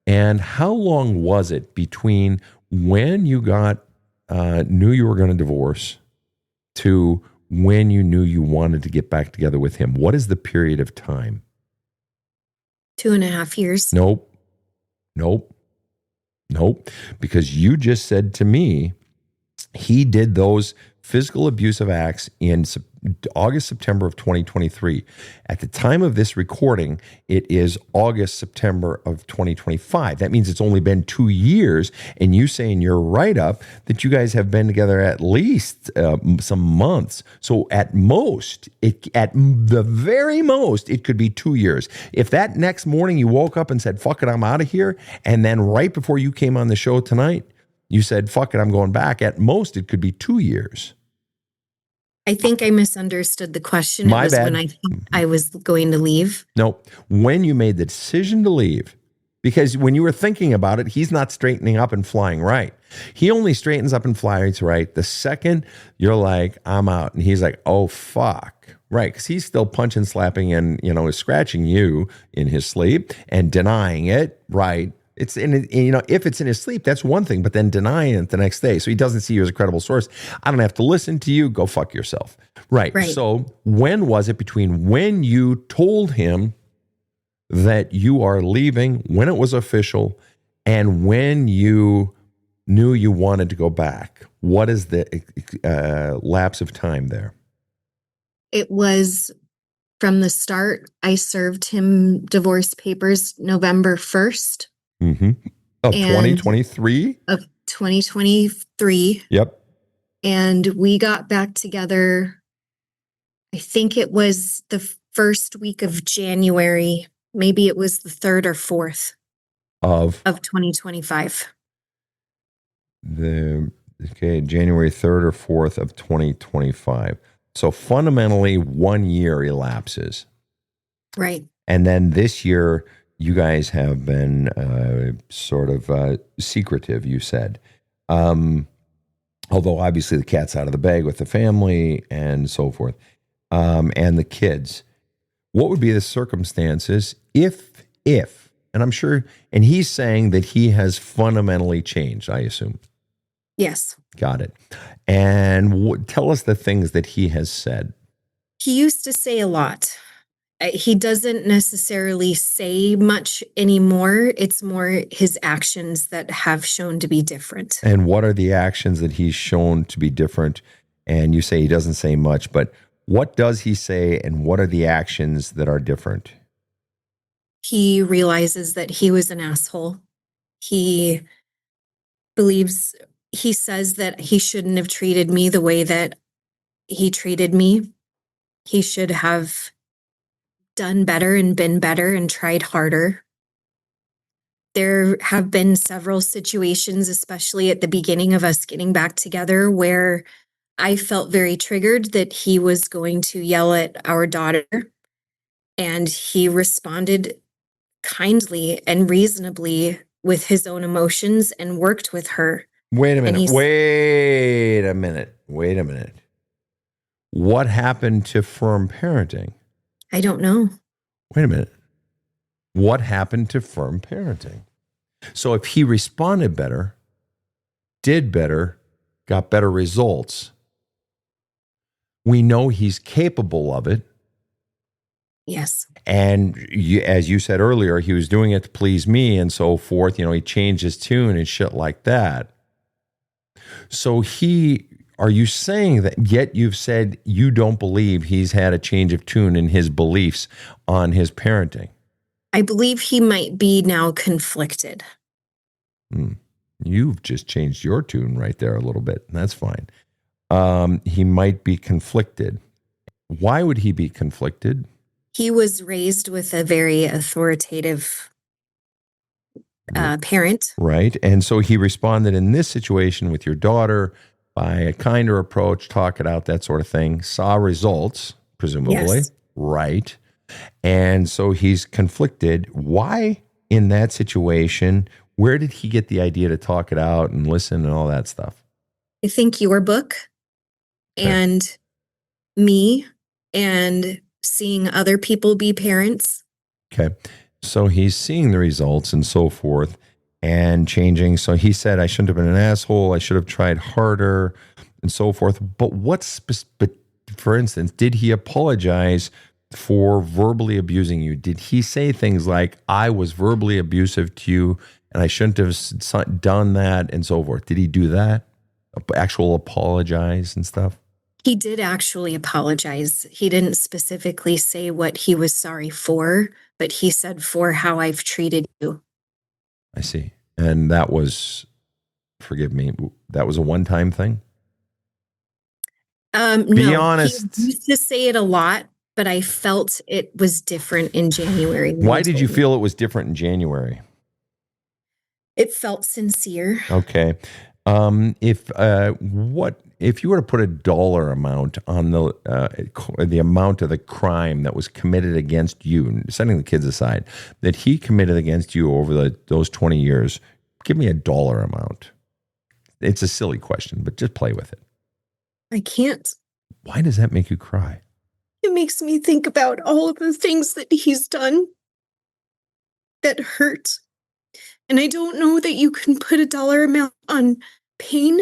Speaker 2: And how long was it between when you knew you were going to divorce to when you knew you wanted to get back together with him? What is the period of time?
Speaker 4: 2.5 years.
Speaker 2: Nope. Because you just said to me, he did those physical abusive acts in August, September of 2023. At the time of this recording, it is August, September of 2025. That means it's only been 2 years, and you say in your write-up that you guys have been together at least some months. So at the very most, it could be 2 years. If that next morning you woke up and said, fuck it, I'm out of here, and then right before you came on the show tonight, you said, fuck it, I'm going back, at most it could be 2 years.
Speaker 4: I think I misunderstood the question.
Speaker 2: My
Speaker 4: it was
Speaker 2: bad.
Speaker 4: when I thought I was going to leave.
Speaker 2: No, when you made the decision to leave, because when you were thinking about it, he's not straightening up and flying right. He only straightens up and flies right the second you're like, I'm out. And he's like, oh, fuck. Right, because he's still punching, slapping, and, is scratching you in his sleep and denying it, right? It's if it's in his sleep, that's one thing, but then denying it the next day. So he doesn't see you as a credible source. I don't have to listen to you. Go fuck yourself. Right. So when was it between when you told him that you are leaving, when it was official, and when you knew you wanted to go back? What is the lapse of time there?
Speaker 4: It was from the start. I served him divorce papers November 1st.
Speaker 2: Mm-hmm. Of 2023?
Speaker 4: Of 2023.
Speaker 2: Yep.
Speaker 4: And we got back together, I think it was the first week of January. Maybe it was the 3rd or 4th of 2025.
Speaker 2: January 3rd or 4th of 2025. So fundamentally 1 year elapses.
Speaker 4: Right.
Speaker 2: And then this year, you guys have been sort of secretive, you said. Although obviously the cat's out of the bag with the family and so forth, and the kids. What would be the circumstances if, and I'm sure, and he's saying that he has fundamentally changed, I assume.
Speaker 4: Yes.
Speaker 2: Got it. And tell us the things that he has said.
Speaker 4: He used to say a lot. He doesn't necessarily say much anymore. It's more his actions that have shown to be different.
Speaker 2: And what are the actions that he's shown to be different? And you say he doesn't say much, but what does he say and what are the actions that are different?
Speaker 4: He realizes that he was an asshole. He says that he shouldn't have treated me the way that he treated me. He should have done better and been better and tried harder. There have been several situations, especially at the beginning of us getting back together, where I felt very triggered that he was going to yell at our daughter. And he responded kindly and reasonably with his own emotions and worked with her.
Speaker 2: Wait a minute. What happened to firm parenting?
Speaker 4: I don't know.
Speaker 2: Wait a minute. What happened to firm parenting? So if he responded better, did better, got better results, we know he's capable of it.
Speaker 4: Yes.
Speaker 2: And as you said earlier, he was doing it to please me and so forth. He changed his tune and shit like that. So are you saying that yet you've said you don't believe he's had a change of tune in his beliefs on his parenting?
Speaker 4: I believe he might be now conflicted.
Speaker 2: You've just changed your tune right there a little bit. That's fine. He might be conflicted. Why would he be conflicted?
Speaker 4: He was raised with a very authoritative parent.
Speaker 2: Right. And so he responded in this situation with your daughter by a kinder approach, talk it out, that sort of thing, saw results, presumably.
Speaker 4: Yes.
Speaker 2: Right. And so he's conflicted. Why in that situation? Where did he get the idea to talk it out and listen and all that stuff?
Speaker 4: I think your book and me and seeing other people be parents.
Speaker 2: Okay. So he's seeing the results and so forth and changing. So he said, I shouldn't have been an asshole. I should have tried harder and so forth. But but for instance, did he apologize for verbally abusing you? Did he say things like, I was verbally abusive to you and I shouldn't have done that and so forth? Did he do that? Actual apologize and stuff?
Speaker 4: He did actually apologize. He didn't specifically say what he was sorry for, but he said for how I've treated you.
Speaker 2: I see. And that was, forgive me, that was a one-time thing? Be honest.
Speaker 4: He used to say it a lot, but I felt it was different in January.
Speaker 2: Why did you feel it was different in January?
Speaker 4: It felt sincere.
Speaker 2: Okay. If you were to put a dollar amount on the amount of the crime that was committed against you, setting the kids aside, that he committed against you over those 20 years, give me a dollar amount. It's a silly question, but just play with it.
Speaker 4: I can't.
Speaker 2: Why does that make you cry?
Speaker 4: It makes me think about all of the things that he's done that hurt. And I don't know that you can put a dollar amount on pain.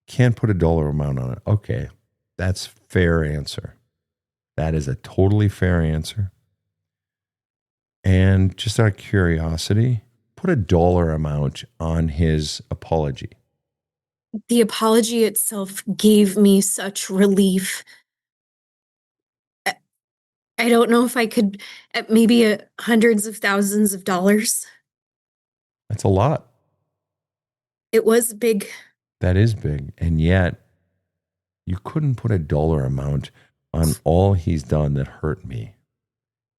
Speaker 2: Can't put a dollar amount on it. Okay. That's fair answer. That is a totally fair answer. And just out of curiosity, put a dollar amount on his apology.
Speaker 4: The apology itself gave me such relief. I don't know if I could, maybe hundreds of thousands of dollars.
Speaker 2: That's a lot.
Speaker 4: It was big.
Speaker 2: That is big. And yet, you couldn't put a dollar amount on all he's done that hurt me.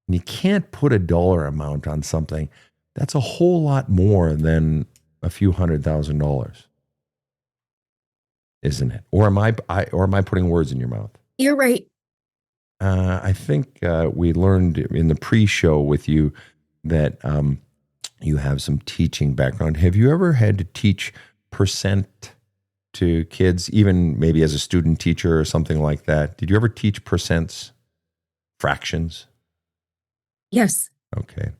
Speaker 2: And you can't put a dollar amount on something that's a whole lot more than a few $100,000. Isn't it? Or am I putting words in your mouth?
Speaker 4: You're right.
Speaker 2: I think we learned in the pre-show with you that you have some teaching background. Have you ever had to teach percent to kids, even maybe as a student teacher or something like that? Did you ever teach percents, fractions?
Speaker 4: Yes.
Speaker 2: Okay.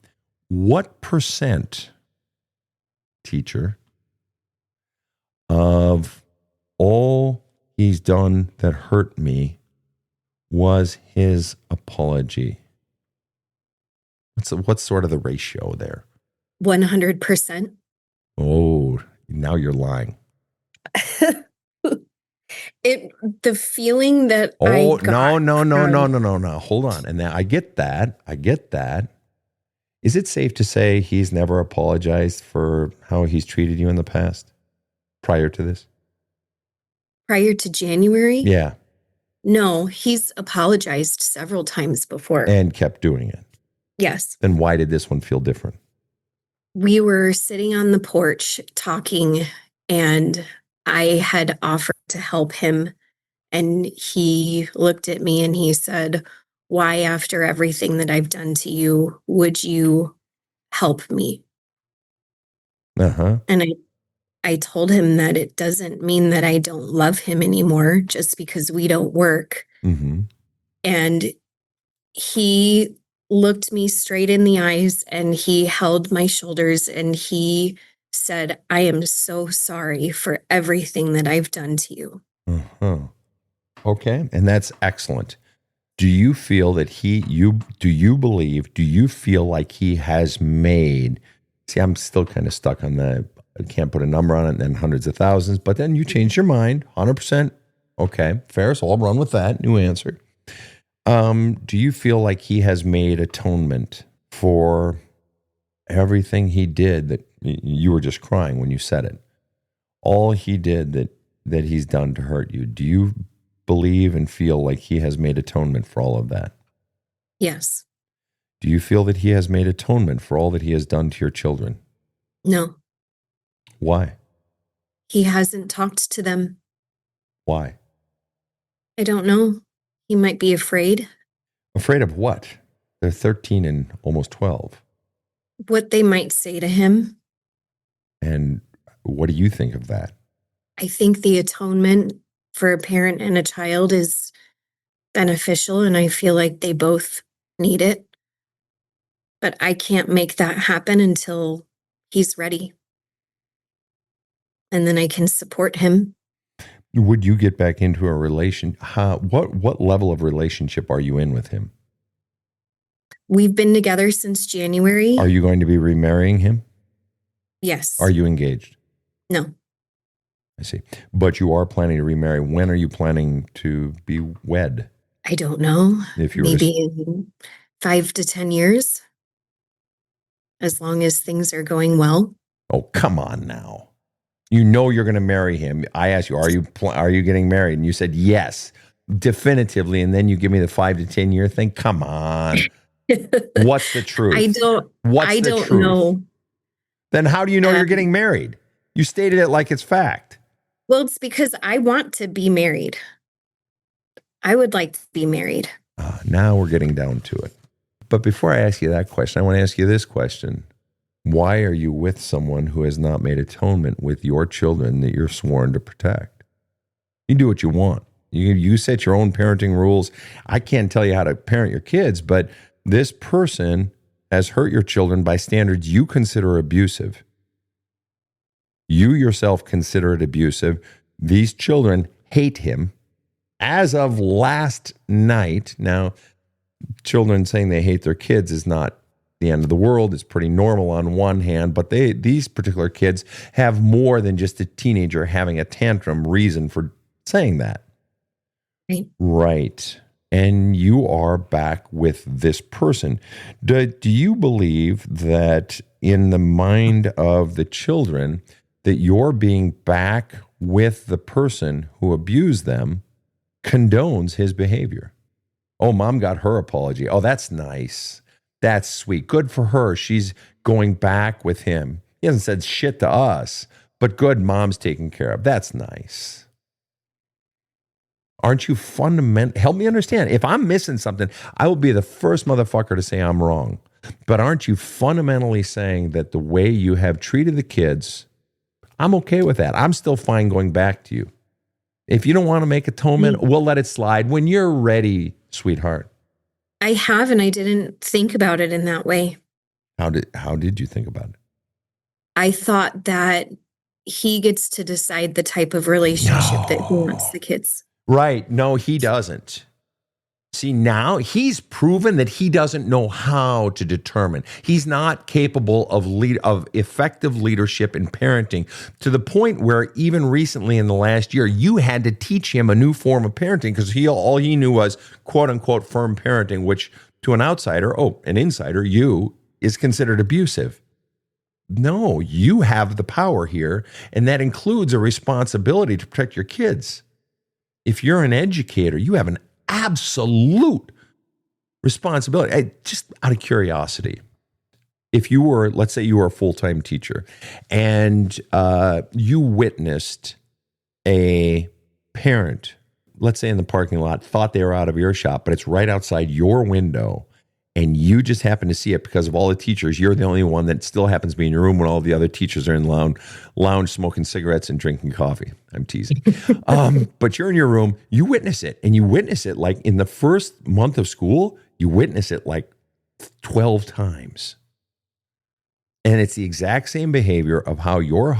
Speaker 2: What percent, teacher, of all he's done that hurt me was his apology? What's sort of the ratio there?
Speaker 4: 100%.
Speaker 2: Oh, now you're lying.
Speaker 4: The feeling that
Speaker 2: no. Hold on. And now I get that. Is it safe to say he's never apologized for how he's treated you in the past prior to this?
Speaker 4: Prior to January?
Speaker 2: Yeah.
Speaker 4: No, he's apologized several times before.
Speaker 2: And kept doing it.
Speaker 4: Yes.
Speaker 2: Then why did this one feel different?
Speaker 4: We were sitting on the porch talking, and I had offered to help him. And he looked at me and he said, why, after everything that I've done to you, would you help me?
Speaker 2: Uh-huh.
Speaker 4: And I told him that it doesn't mean that I don't love him anymore just because we don't work.
Speaker 2: Mm-hmm.
Speaker 4: And he looked me straight in the eyes and he held my shoulders and he said, I am so sorry for everything that I've done to you.
Speaker 2: Uh-huh. Okay. And that's excellent. Do you feel that do you feel like he has made, see, I'm still kind of stuck on I can't put a number on it, and then hundreds of thousands, but then you changed your mind, 100%. Okay, fair, so I'll run with that. New answer. Do you feel like he has made atonement for everything he did that you were just crying when you said it? All he did that he's done to hurt you. Do you believe and feel like he has made atonement for all of that?
Speaker 4: Yes.
Speaker 2: Do you feel that he has made atonement for all that he has done to your children?
Speaker 4: No.
Speaker 2: Why?
Speaker 4: He hasn't talked to them.
Speaker 2: Why?
Speaker 4: I don't know. He might be afraid.
Speaker 2: Afraid of what? They're 13 and almost 12.
Speaker 4: What they might say to him.
Speaker 2: And what do you think of that?
Speaker 4: I think the atonement for a parent and a child is beneficial, and I feel like they both need it. But I can't make that happen until he's ready. And then I can support him.
Speaker 2: Would you get back into a relation? What level of relationship are you in with him?
Speaker 4: We've been together since January.
Speaker 2: Are you going to be remarrying him?
Speaker 4: Yes.
Speaker 2: Are you engaged?
Speaker 4: No.
Speaker 2: I see. But you are planning to remarry. When are you planning to be wed?
Speaker 4: I don't know.
Speaker 2: If you
Speaker 4: maybe in 5 to 10 years, as long as things are going well.
Speaker 2: Oh, come on now. You know you're going to marry him. I asked you, are you getting married? And you said yes, definitively. And then you give me the 5 to 10 year thing. Come on. What's the truth?
Speaker 4: I don't know.
Speaker 2: Then how do you know you're getting married? You stated it like it's fact.
Speaker 4: Well, it's because I want to be married. I would like to be married.
Speaker 2: Now we're getting down to it. But before I ask you that question, I want to ask you this question. Why are you with someone who has not made atonement with your children that you're sworn to protect? You do what you want. You set your own parenting rules. I can't tell you how to parent your kids, but this person has hurt your children by standards you consider abusive. You yourself consider it abusive. These children hate him. As of last night, now, children saying they hate their kids is not the end of the world. It's pretty normal on one hand, but these particular kids have more than just a teenager having a tantrum reason for saying that. Right. And you are back with this person. Do you believe that in the mind of the children that your being back with the person who abused them condones his behavior? Oh, mom got her apology. Oh, that's nice. That's sweet. Good for her. She's going back with him. He hasn't said shit to us, but good, mom's taken care of. That's nice. Aren't you help me understand. If I'm missing something, I will be the first motherfucker to say I'm wrong. But aren't you fundamentally saying that the way you have treated the kids, I'm okay with that. I'm still fine going back to you. If you don't want to make atonement, we'll let it slide when you're ready, sweetheart.
Speaker 4: I have, and I didn't think about it in that way.
Speaker 2: How did you think about it?
Speaker 4: I thought that he gets to decide the type of relationship that he wants the kids.
Speaker 2: Right. No, he doesn't. See, now he's proven that he doesn't know how to determine. He's not capable of effective leadership in parenting, to the point where even recently in the last year, you had to teach him a new form of parenting because all he knew was quote unquote firm parenting, which to an outsider, an insider, is considered abusive. No, you have the power here, and that includes a responsibility to protect your kids. If you're an educator, you have an absolute responsibility. Just out of curiosity, if you were, let's say you were a full-time teacher and you witnessed a parent, let's say in the parking lot, thought they were out of earshot, but it's right outside your window, and you just happen to see it because of all the teachers, you're the only one that still happens to be in your room when all the other teachers are in lounge smoking cigarettes and drinking coffee. I'm teasing. But you're in your room, you witness it, and you witness it like in the first month of school, you witness it like 12 times. And it's the exact same behavior of how your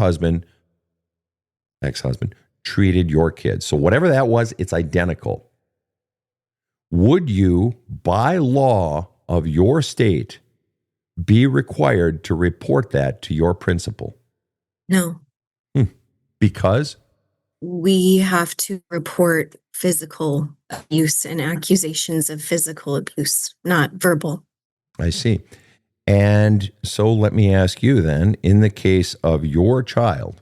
Speaker 2: ex-husband, treated your kids. So whatever that was, it's identical. would you, by law of your state, be required to report that to your principal?
Speaker 4: No.
Speaker 2: Because?
Speaker 4: We have to report physical abuse and accusations of physical abuse, not verbal.
Speaker 2: I see. And so let me ask you then, in the case of your child,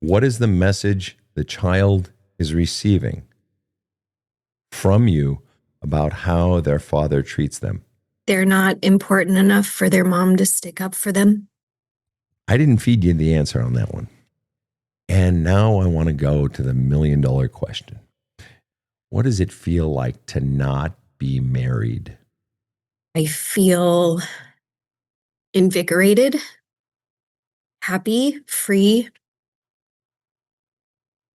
Speaker 2: what is the message the child is receiving from you about how their father treats them?
Speaker 4: They're not important enough for their mom to stick up for them.
Speaker 2: I didn't feed you the answer on that one. And now I want to go to the $1 million question. What does it feel like to not be married?
Speaker 4: I feel invigorated, happy, free.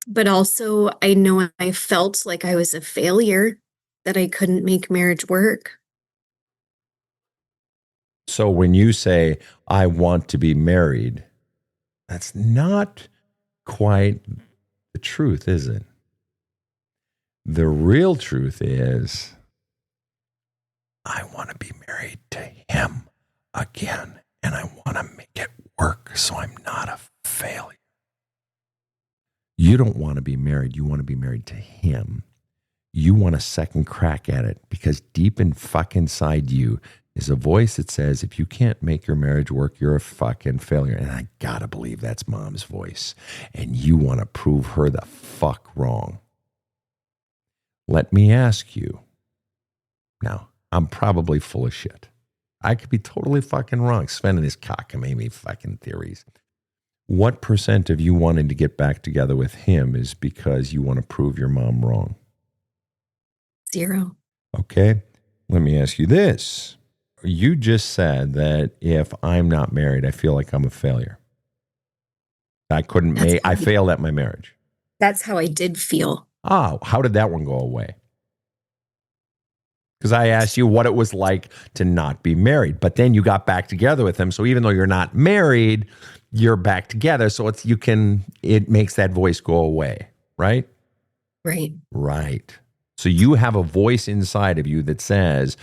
Speaker 4: But also, I know I felt like I was a failure, that I couldn't make marriage work.
Speaker 2: So when you say, I want to be married, that's not quite the truth, is it? The real truth is, I want to be married to him again, and I want to make it work so I'm not a failure. You don't want to be married. You want to be married to him. You want a second crack at it because deep in fucking inside you is a voice that says, if you can't make your marriage work, you're a fucking failure. And I gotta believe that's mom's voice. And you want to prove her the fuck wrong. Let me ask you. Now, I'm probably full of shit. I could be totally fucking wrong. Sven and his cockamamie fucking theories. What % of you wanting to get back together with him is because you want to prove your mom wrong?
Speaker 4: 0.
Speaker 2: Okay. Let me ask you this. You just said that if I'm not married, I feel like I'm a failure. I failed at my marriage.
Speaker 4: That's how I did feel.
Speaker 2: Oh, how did that one go away? Because I asked you what it was like to not be married, but then you got back together with him. So even though you're not married, you're back together. So it makes that voice go away, right?
Speaker 4: Right.
Speaker 2: Right. So you have a voice inside of you that says,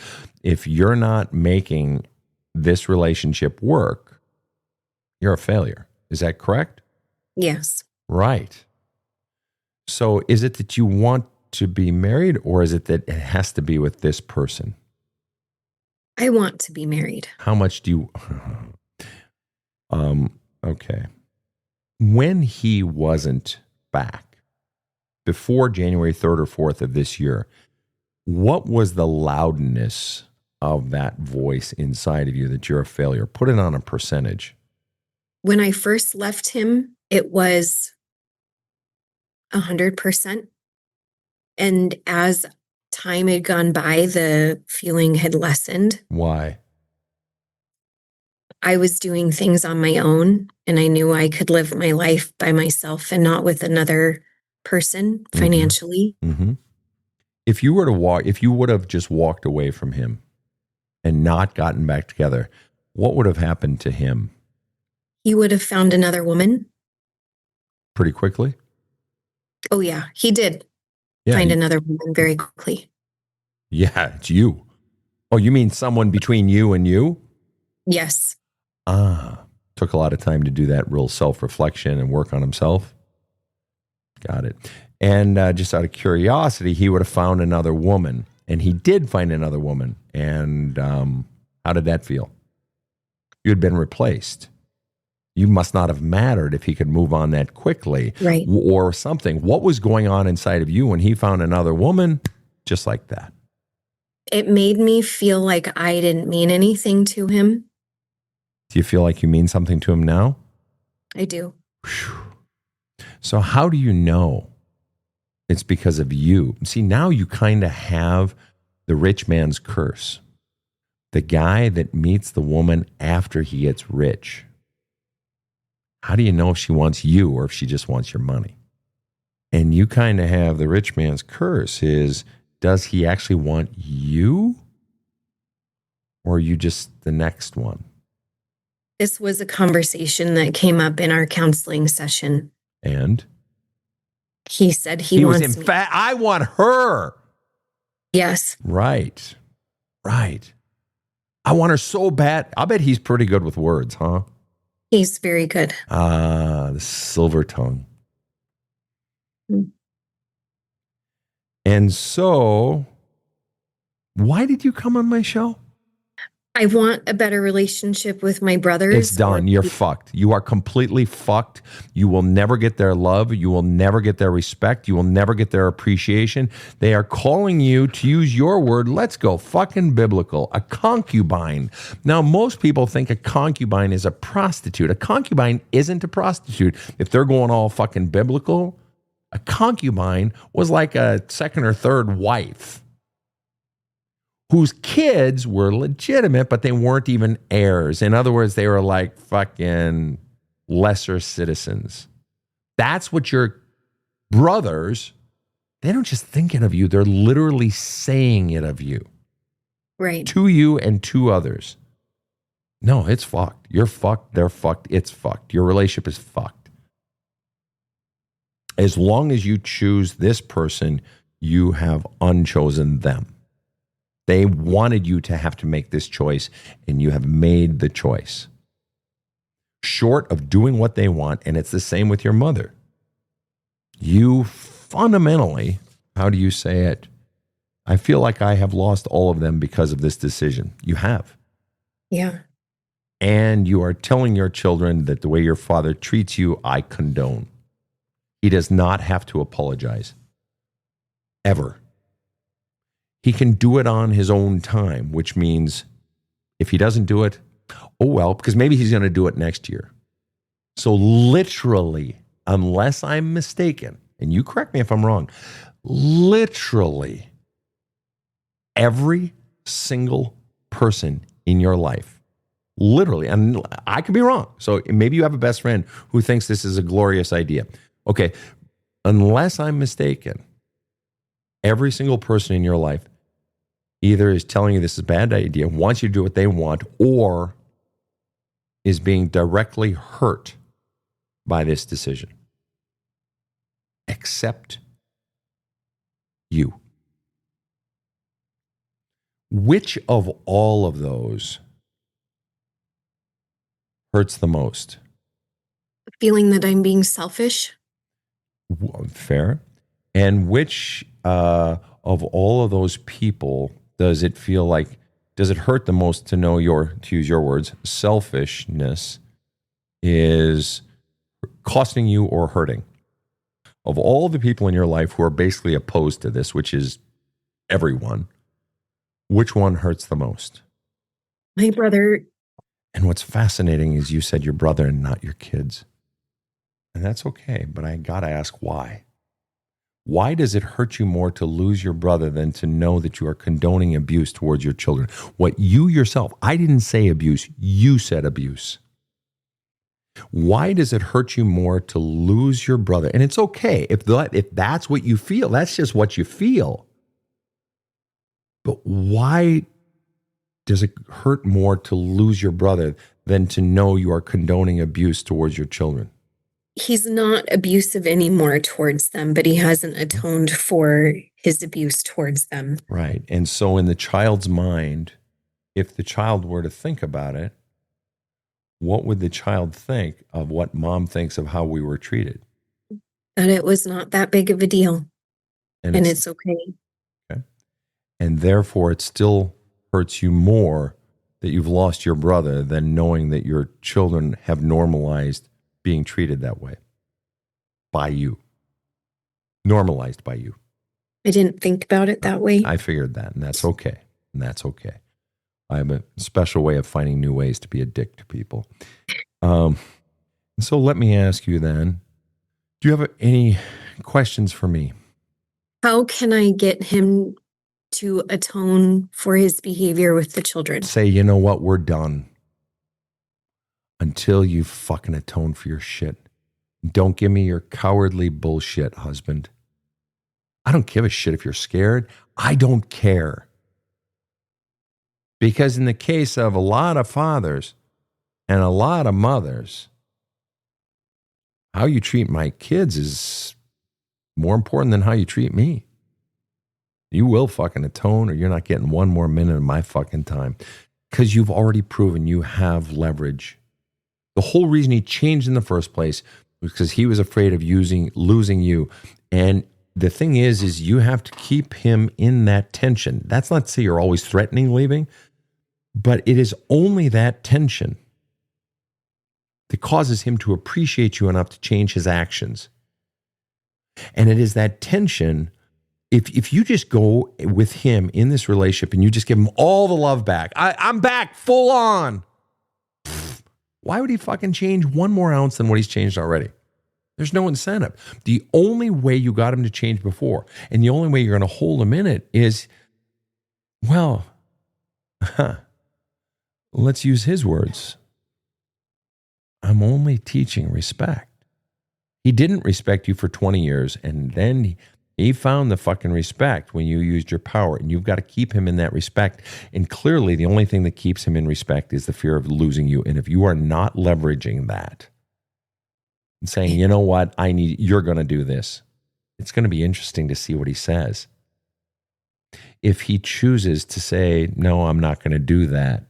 Speaker 2: if you're not making this relationship work, you're a failure. Is that correct?
Speaker 4: Yes.
Speaker 2: Right. So is it that you want to be married, or is it that it has to be with this person?
Speaker 4: I want to be married.
Speaker 2: How much do you... Okay. When he wasn't back, before January 3rd or 4th of this year, what was the loudness of that voice inside of you that you're a failure? Put it on a percentage.
Speaker 4: When I first left him, it was 100%. And as time had gone by, the feeling had lessened.
Speaker 2: Why?
Speaker 4: I was doing things on my own, and I knew I could live my life by myself and not with another person financially.
Speaker 2: Mm-hmm. If you would have just walked away from him and not gotten back together, what would have happened to him?
Speaker 4: He would have found another woman.
Speaker 2: Pretty quickly?
Speaker 4: Oh, yeah, he did find another woman very quickly.
Speaker 2: Yeah, it's you. Oh, you mean someone between you and you?
Speaker 4: Yes.
Speaker 2: Took a lot of time to do that real self-reflection and work on himself. Got it. And just out of curiosity, he would have found another woman. And he did find another woman. And how did that feel? You had been replaced. You must not have mattered if he could move on that quickly.
Speaker 4: Right.
Speaker 2: Or something. What was going on inside of you when he found another woman just like that?
Speaker 4: It made me feel like I didn't mean anything to him.
Speaker 2: Do you feel like you mean something to him now?
Speaker 4: I do.
Speaker 2: So how do you know it's because of you? See, now you kind of have the rich man's curse. The guy that meets the woman after he gets rich. How do you know if she wants you or if she just wants your money? And you kind of have the rich man's curse is, does he actually want you? Or are you just the next one?
Speaker 4: This was a conversation that came up in our counseling session.
Speaker 2: And?
Speaker 4: He said he wants me.
Speaker 2: I want her.
Speaker 4: Yes.
Speaker 2: Right. Right. I want her so bad. I bet he's pretty good with words, huh?
Speaker 4: He's very good.
Speaker 2: The silver tongue.
Speaker 4: Mm.
Speaker 2: And so, why did you come on my show?
Speaker 4: I want a better relationship with my brothers.
Speaker 2: It's done. You're fucked. You are completely fucked. You will never get their love. You will never get their respect. You will never get their appreciation. They are calling you, to use your word, let's go fucking biblical, a concubine. Now, most people think a concubine is a prostitute. A concubine isn't a prostitute. If they're going all fucking biblical, a concubine was like a second or third wife whose kids were legitimate, but they weren't even heirs. In other words, they were like fucking lesser citizens. That's what your brothers, they don't just think it of you, they're literally saying it of you.
Speaker 4: Right.
Speaker 2: To you and to others. No, it's fucked. You're fucked, they're fucked, it's fucked. Your relationship is fucked. As long as you choose this person, you have unchosen them. They wanted you to have to make this choice, and you have made the choice. Short of doing what they want, and it's the same with your mother. You fundamentally, how do you say it? I feel like I have lost all of them because of this decision. You have.
Speaker 4: Yeah.
Speaker 2: And you are telling your children that the way your father treats you, I condone. He does not have to apologize. Ever. He can do it on his own time, which means if he doesn't do it, oh well, because maybe he's going to do it next year. So literally, unless I'm mistaken, and you correct me if I'm wrong, literally every single person in your life, literally, and I could be wrong. So maybe you have a best friend who thinks this is a glorious idea. Okay, unless I'm mistaken, every single person in your life either is telling you this is a bad idea, wants you to do what they want, or is being directly hurt by this decision. Except you. Which of all of those hurts the most?
Speaker 4: Feeling that I'm being selfish.
Speaker 2: Fair. And which of all of those people does it feel like, does it hurt the most to know to use your words, selfishness is costing you or hurting? Of all the people in your life who are basically opposed to this, which is everyone, which one hurts the most?
Speaker 4: My brother.
Speaker 2: And what's fascinating is you said your brother and not your kids. And that's okay, but I gotta ask why. Why does it hurt you more to lose your brother than to know that you are condoning abuse towards your children? What you yourself, I didn't say abuse, you said abuse. Why does it hurt you more to lose your brother? And it's okay if that's what you feel, that's just what you feel. But why does it hurt more to lose your brother than to know you are condoning abuse towards your children?
Speaker 4: He's not abusive anymore towards them, but he hasn't atoned for his abuse towards them.
Speaker 2: Right. And so in the child's mind, if the child were to think about it, what would the child think of what mom thinks of how we were treated?
Speaker 4: That it was not that big of a deal. And it's okay.
Speaker 2: Okay. And therefore, it still hurts you more that you've lost your brother than knowing that your children have normalized being treated that way by you, normalized by you.
Speaker 4: I didn't think about it that way.
Speaker 2: I figured that, and that's okay. And that's okay. I have a special way of finding new ways to be a dick to people. So let me ask you then, do you have any questions for me?
Speaker 4: How can I get him to atone for his behavior with the children?
Speaker 2: Say, you know what, we're done. Until you fucking atone for your shit. Don't give me your cowardly bullshit, husband. I don't give a shit if you're scared. I don't care. Because in the case of a lot of fathers and a lot of mothers, how you treat my kids is more important than how you treat me. You will fucking atone, or you're not getting one more minute of my fucking time, because you've already proven you have leverage. The whole reason he changed in the first place was because he was afraid of losing you. And the thing is you have to keep him in that tension. That's not to say you're always threatening leaving, but it is only that tension that causes him to appreciate you enough to change his actions. And it is that tension. If you just go with him in this relationship and you just give him all the love back, I'm back full on. Why would he fucking change one more ounce than what he's changed already? There's no incentive. The only way you got him to change before, and the only way you're going to hold him in it is, well, let's use his words. I'm only teaching respect. He didn't respect you for 20 years, and then he found the fucking respect when you used your power, and you've got to keep him in that respect. And clearly, the only thing that keeps him in respect is the fear of losing you. And if you are not leveraging that and saying, you know what, you're going to do this, it's going to be interesting to see what he says. If he chooses to say, no, I'm not going to do that,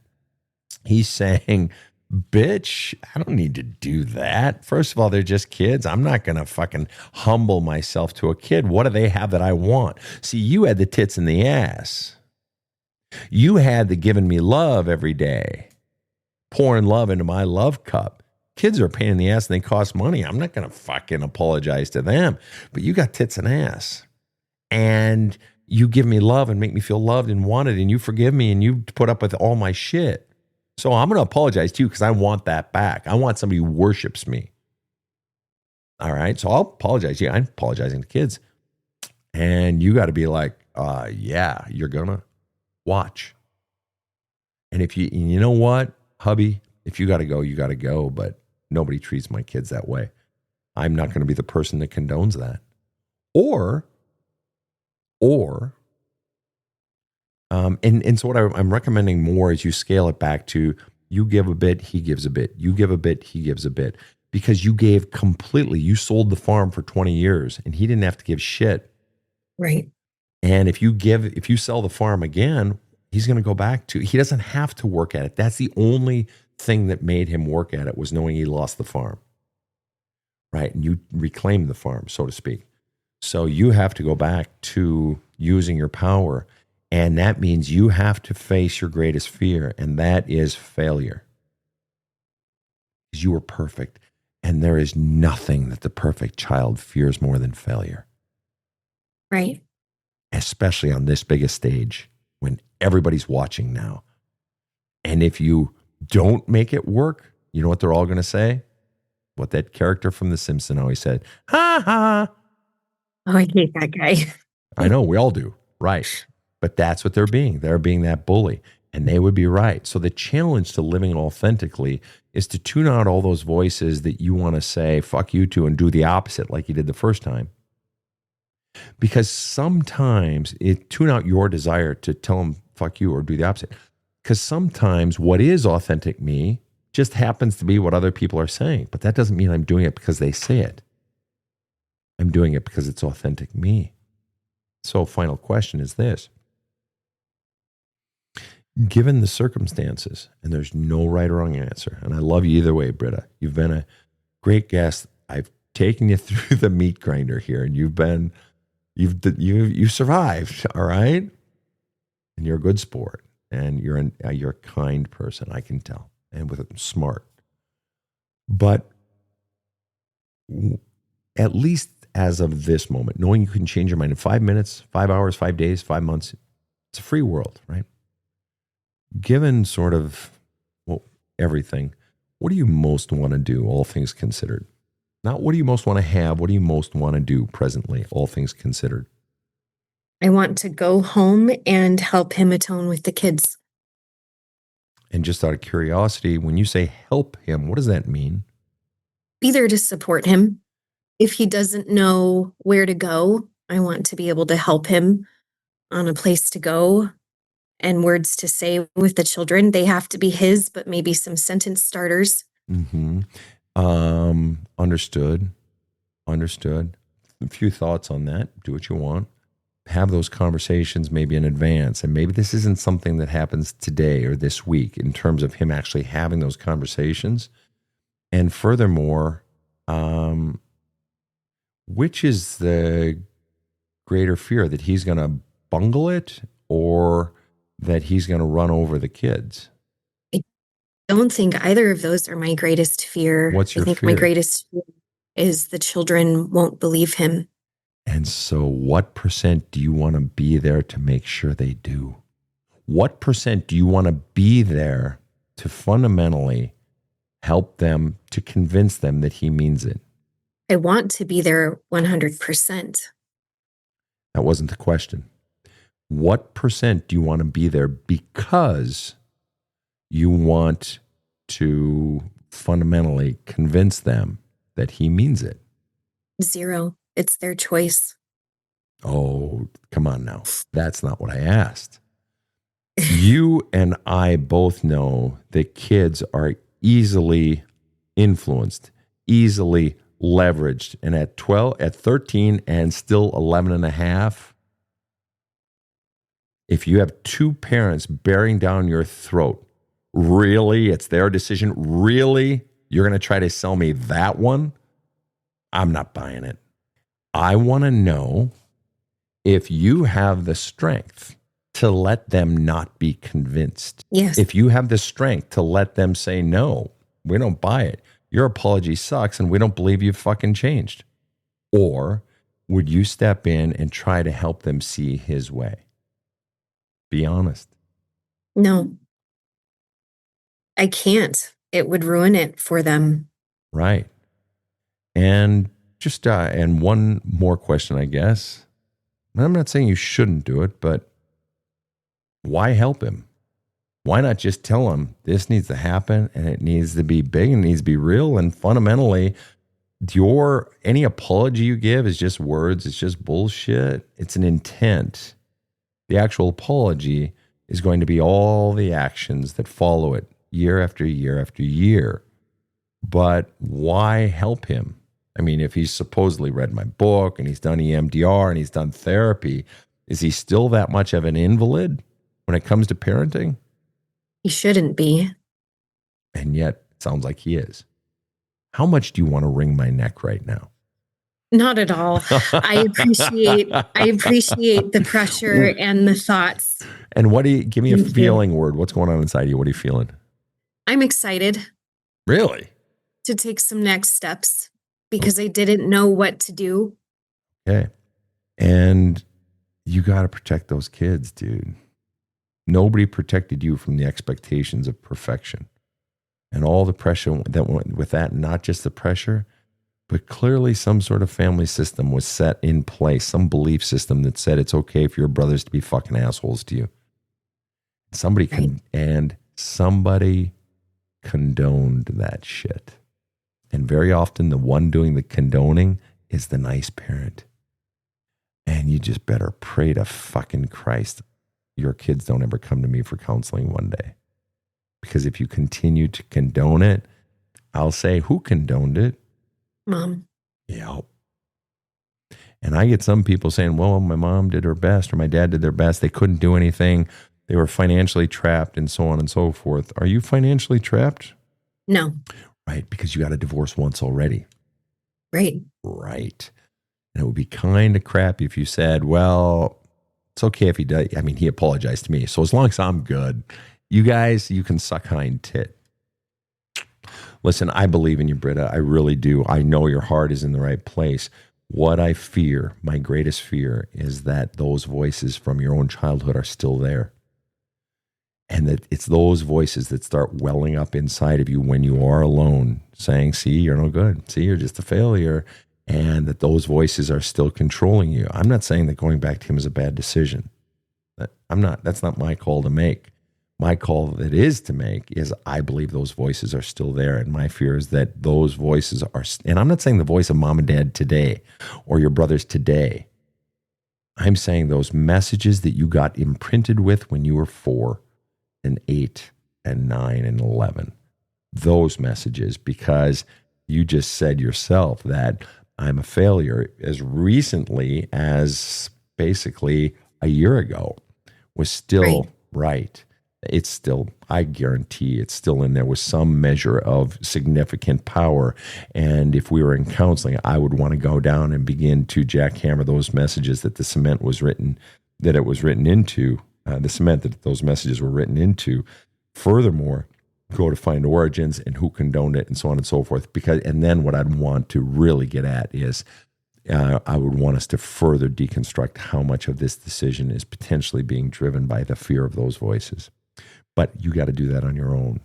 Speaker 2: he's saying, bitch, I don't need to do that. First of all, they're just kids. I'm not going to fucking humble myself to a kid. What do they have that I want? See, you had the tits in the ass. You had the giving me love every day, pouring love into my love cup. Kids are a pain in the ass and they cost money. I'm not going to fucking apologize to them. But you got tits and ass. And you give me love and make me feel loved and wanted, and you forgive me and you put up with all my shit. So I'm going to apologize to you because I want that back. I want somebody who worships me. All right. So I'll apologize to you. I'm apologizing to kids. And you got to be like, yeah, you're going to watch. And you know what, hubby, if you got to go, you got to go. But nobody treats my kids that way. I'm not going to be the person that condones that. Or, and so what I'm recommending more is you scale it back to you give a bit, he gives a bit. You give a bit, he gives a bit. Because you gave completely. You sold the farm for 20 years and he didn't have to give shit.
Speaker 4: Right.
Speaker 2: And if you sell the farm again, he's going to go back to, he doesn't have to work at it. That's the only thing that made him work at it, was knowing he lost the farm. Right. And you reclaim the farm, so to speak. So you have to go back to using your power. And that means you have to face your greatest fear, and that is failure. Because you are perfect, and there is nothing that the perfect child fears more than failure.
Speaker 4: Right.
Speaker 2: Especially on this biggest stage when everybody's watching now. And if you don't make it work, you know what they're all going to say? What that character from The Simpsons always said, ha ha.
Speaker 4: Oh, I hate that guy.
Speaker 2: I know, we all do. Right. But that's what they're being. They're being that bully. And they would be right. So the challenge to living authentically is to tune out all those voices that you want to say, fuck you to, and do the opposite like you did the first time. Because sometimes tune out your desire to tell them fuck you or do the opposite. Because sometimes what is authentic me just happens to be what other people are saying. But that doesn't mean I'm doing it because they say it. I'm doing it because it's authentic me. So final question is this. Given the circumstances, and there's no right or wrong answer, and I love you either way, Britta. You've been a great guest. I've taken you through the meat grinder here, and you've survived, all right? And you're a good sport, and you're a kind person, I can tell, and smart. But at least as of this moment, knowing you can change your mind in 5 minutes, 5 hours, 5 days, 5 months, it's a free world, right? Given sort of everything, what do you most want to do, all things considered? Not what do you most want to have, what do you most want to do presently, all things considered?
Speaker 4: I want to go home and help him atone with the kids.
Speaker 2: And just out of curiosity, when you say help him, what does that mean?
Speaker 4: Be there to support him. If he doesn't know where to go, I want to be able to help him on a place to go and words to say with the children. They have to be his, but maybe some sentence starters.
Speaker 2: Mm-hmm. Understood. A few thoughts on that. Do what you want. have those conversations maybe in advance. And maybe this isn't something that happens today or this week in terms of him actually having those conversations. And furthermore, which is the greater fear, that he's going to bungle it or that he's going to run over the kids?
Speaker 4: I don't think either of those are my greatest fear.
Speaker 2: What's your
Speaker 4: I think
Speaker 2: fear?
Speaker 4: my greatest fear is the children won't believe him.
Speaker 2: And so what % do you want to be there to make sure they do? What % do you want to be there to fundamentally help them, to convince them that he means it?
Speaker 4: I want to be there 100%.
Speaker 2: That wasn't the question. What % do you want to be there because you want to fundamentally convince them that he means it?
Speaker 4: 0. It's their choice.
Speaker 2: Oh, come on now. That's not what I asked. You and I both know that kids are easily influenced, easily leveraged. And at 13 and still 11 and a half, if you have two parents bearing down your throat, really, it's their decision. Really, you're going to try to sell me that one? I'm not buying it. I want to know if you have the strength to let them not be convinced.
Speaker 4: Yes.
Speaker 2: If you have the strength to let them say, no, we don't buy it. Your apology sucks and we don't believe you've fucking changed. Or would you step in and try to help them see his way? Be honest.
Speaker 4: No. I can't. It would ruin it for them.
Speaker 2: Right. And just, and one more question, I guess. I'm not saying you shouldn't do it, but why help him? Why not just tell him this needs to happen and it needs to be big and it needs to be real? And fundamentally, any apology you give is just words. It's just bullshit. It's an intent. The actual apology is going to be all the actions that follow it year after year after year. But why help him? I mean, if he's supposedly read my book and he's done EMDR and he's done therapy, is he still that much of an invalid when it comes to parenting?
Speaker 4: He shouldn't be.
Speaker 2: And yet, it sounds like he is. How much do you want to wring my neck right now?
Speaker 4: Not at all. I appreciate the pressure and the thoughts.
Speaker 2: And give me a feeling word. What's going on inside you? What are you feeling?
Speaker 4: I'm excited.
Speaker 2: Really?
Speaker 4: To take some next steps because I didn't know what to do.
Speaker 2: Okay. And you got to protect those kids, dude. Nobody protected you from the expectations of perfection and all the pressure that went with that. Not just the pressure, but clearly some sort of family system was set in place, some belief system that said it's okay for your brothers to be fucking assholes to you. Somebody condoned that shit. And very often the one doing the condoning is the nice parent. And you just better pray to fucking Christ your kids don't ever come to me for counseling one day. Because if you continue to condone it, I'll say, who condoned it?
Speaker 4: Mom.
Speaker 2: Yeah. And I get some people saying, well, my mom did her best or my dad did their best. They couldn't do anything. They were financially trapped and so on and so forth. Are you financially trapped?
Speaker 4: No.
Speaker 2: Right, because you got a divorce once already.
Speaker 4: Right.
Speaker 2: Right. And it would be kind of crappy if you said, well, it's okay if he does. I mean, he apologized to me. So as long as I'm good, you guys, you can suck hind tit. Listen, I believe in you, Britta. I really do. I know your heart is in the right place. What I fear, my greatest fear, is that those voices from your own childhood are still there. And that it's those voices that start welling up inside of you when you are alone, saying, see, you're no good. See, you're just a failure. And that those voices are still controlling you. I'm not saying that going back to him is a bad decision. That's not my call to make. My call that is to make is I believe those voices are still there. And my fear is that those voices are, and I'm not saying the voice of mom and dad today or your brothers today. I'm saying those messages that you got imprinted with when you were 4 and 8 and 9 and 11. Those messages, because you just said yourself that I'm a failure as recently as basically a year ago was still right. It's still, I guarantee it's still in there with some measure of significant power. And if we were in counseling, I would want to go down and begin to jackhammer those messages that the cement was written, that it was written into, the cement that those messages were written into. Furthermore, go to find origins and who condoned it and so on and so forth. And then what I'd want to really get at is I would want us to further deconstruct how much of this decision is potentially being driven by the fear of those voices. But you got to do that on your own.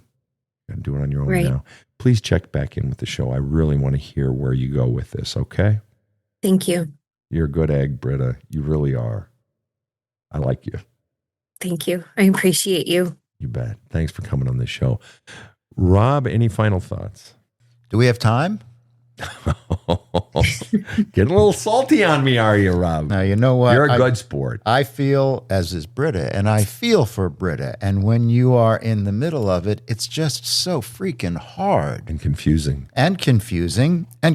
Speaker 2: You got to do it on your own now. Please check back in with the show. I really want to hear where you go with this, okay?
Speaker 4: Thank you.
Speaker 2: You're a good egg, Britta. You really are. I like you.
Speaker 4: Thank you. I appreciate you.
Speaker 2: You bet. Thanks for coming on the show. Rob, any final thoughts?
Speaker 3: Do we have time?
Speaker 2: Getting a little salty on me, are you, Rob?
Speaker 3: Now, you know what?
Speaker 2: You're a good sport.
Speaker 3: I feel, as is Britta, and I feel for Britta. And when you are in the middle of it, it's just so freaking hard.
Speaker 2: And confusing.
Speaker 3: And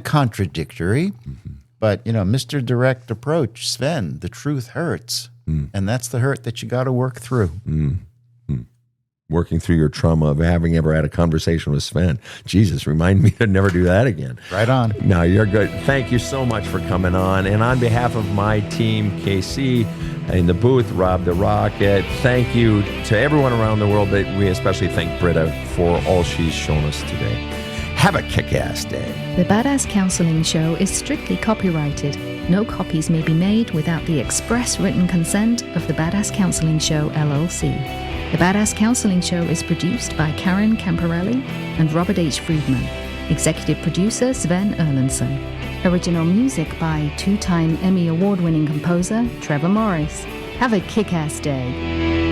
Speaker 3: contradictory. Mm-hmm. But, Mr. Direct Approach, Sven, the truth hurts. And that's the hurt that you got to work through.
Speaker 2: Working through your trauma of having ever had a conversation with Sven. Jesus, remind me to never do that again.
Speaker 3: Right on.
Speaker 2: No, you're good. Thank you so much for coming on. And on behalf of my team, KC, in the booth, Rob the Rocket, thank you to everyone around the world, but we especially thank Britta for all she's shown us today. Have a kick-ass day.
Speaker 1: The Badass Counseling Show is strictly copyrighted. No copies may be made without the express written consent of the Badass Counseling Show, LLC. The Badass Counseling Show is produced by Karen Camparelli and Robert H. Friedman. Executive producer Sven Erlandson. Original music by two-time Emmy Award-winning composer Trevor Morris. Have a kick-ass day.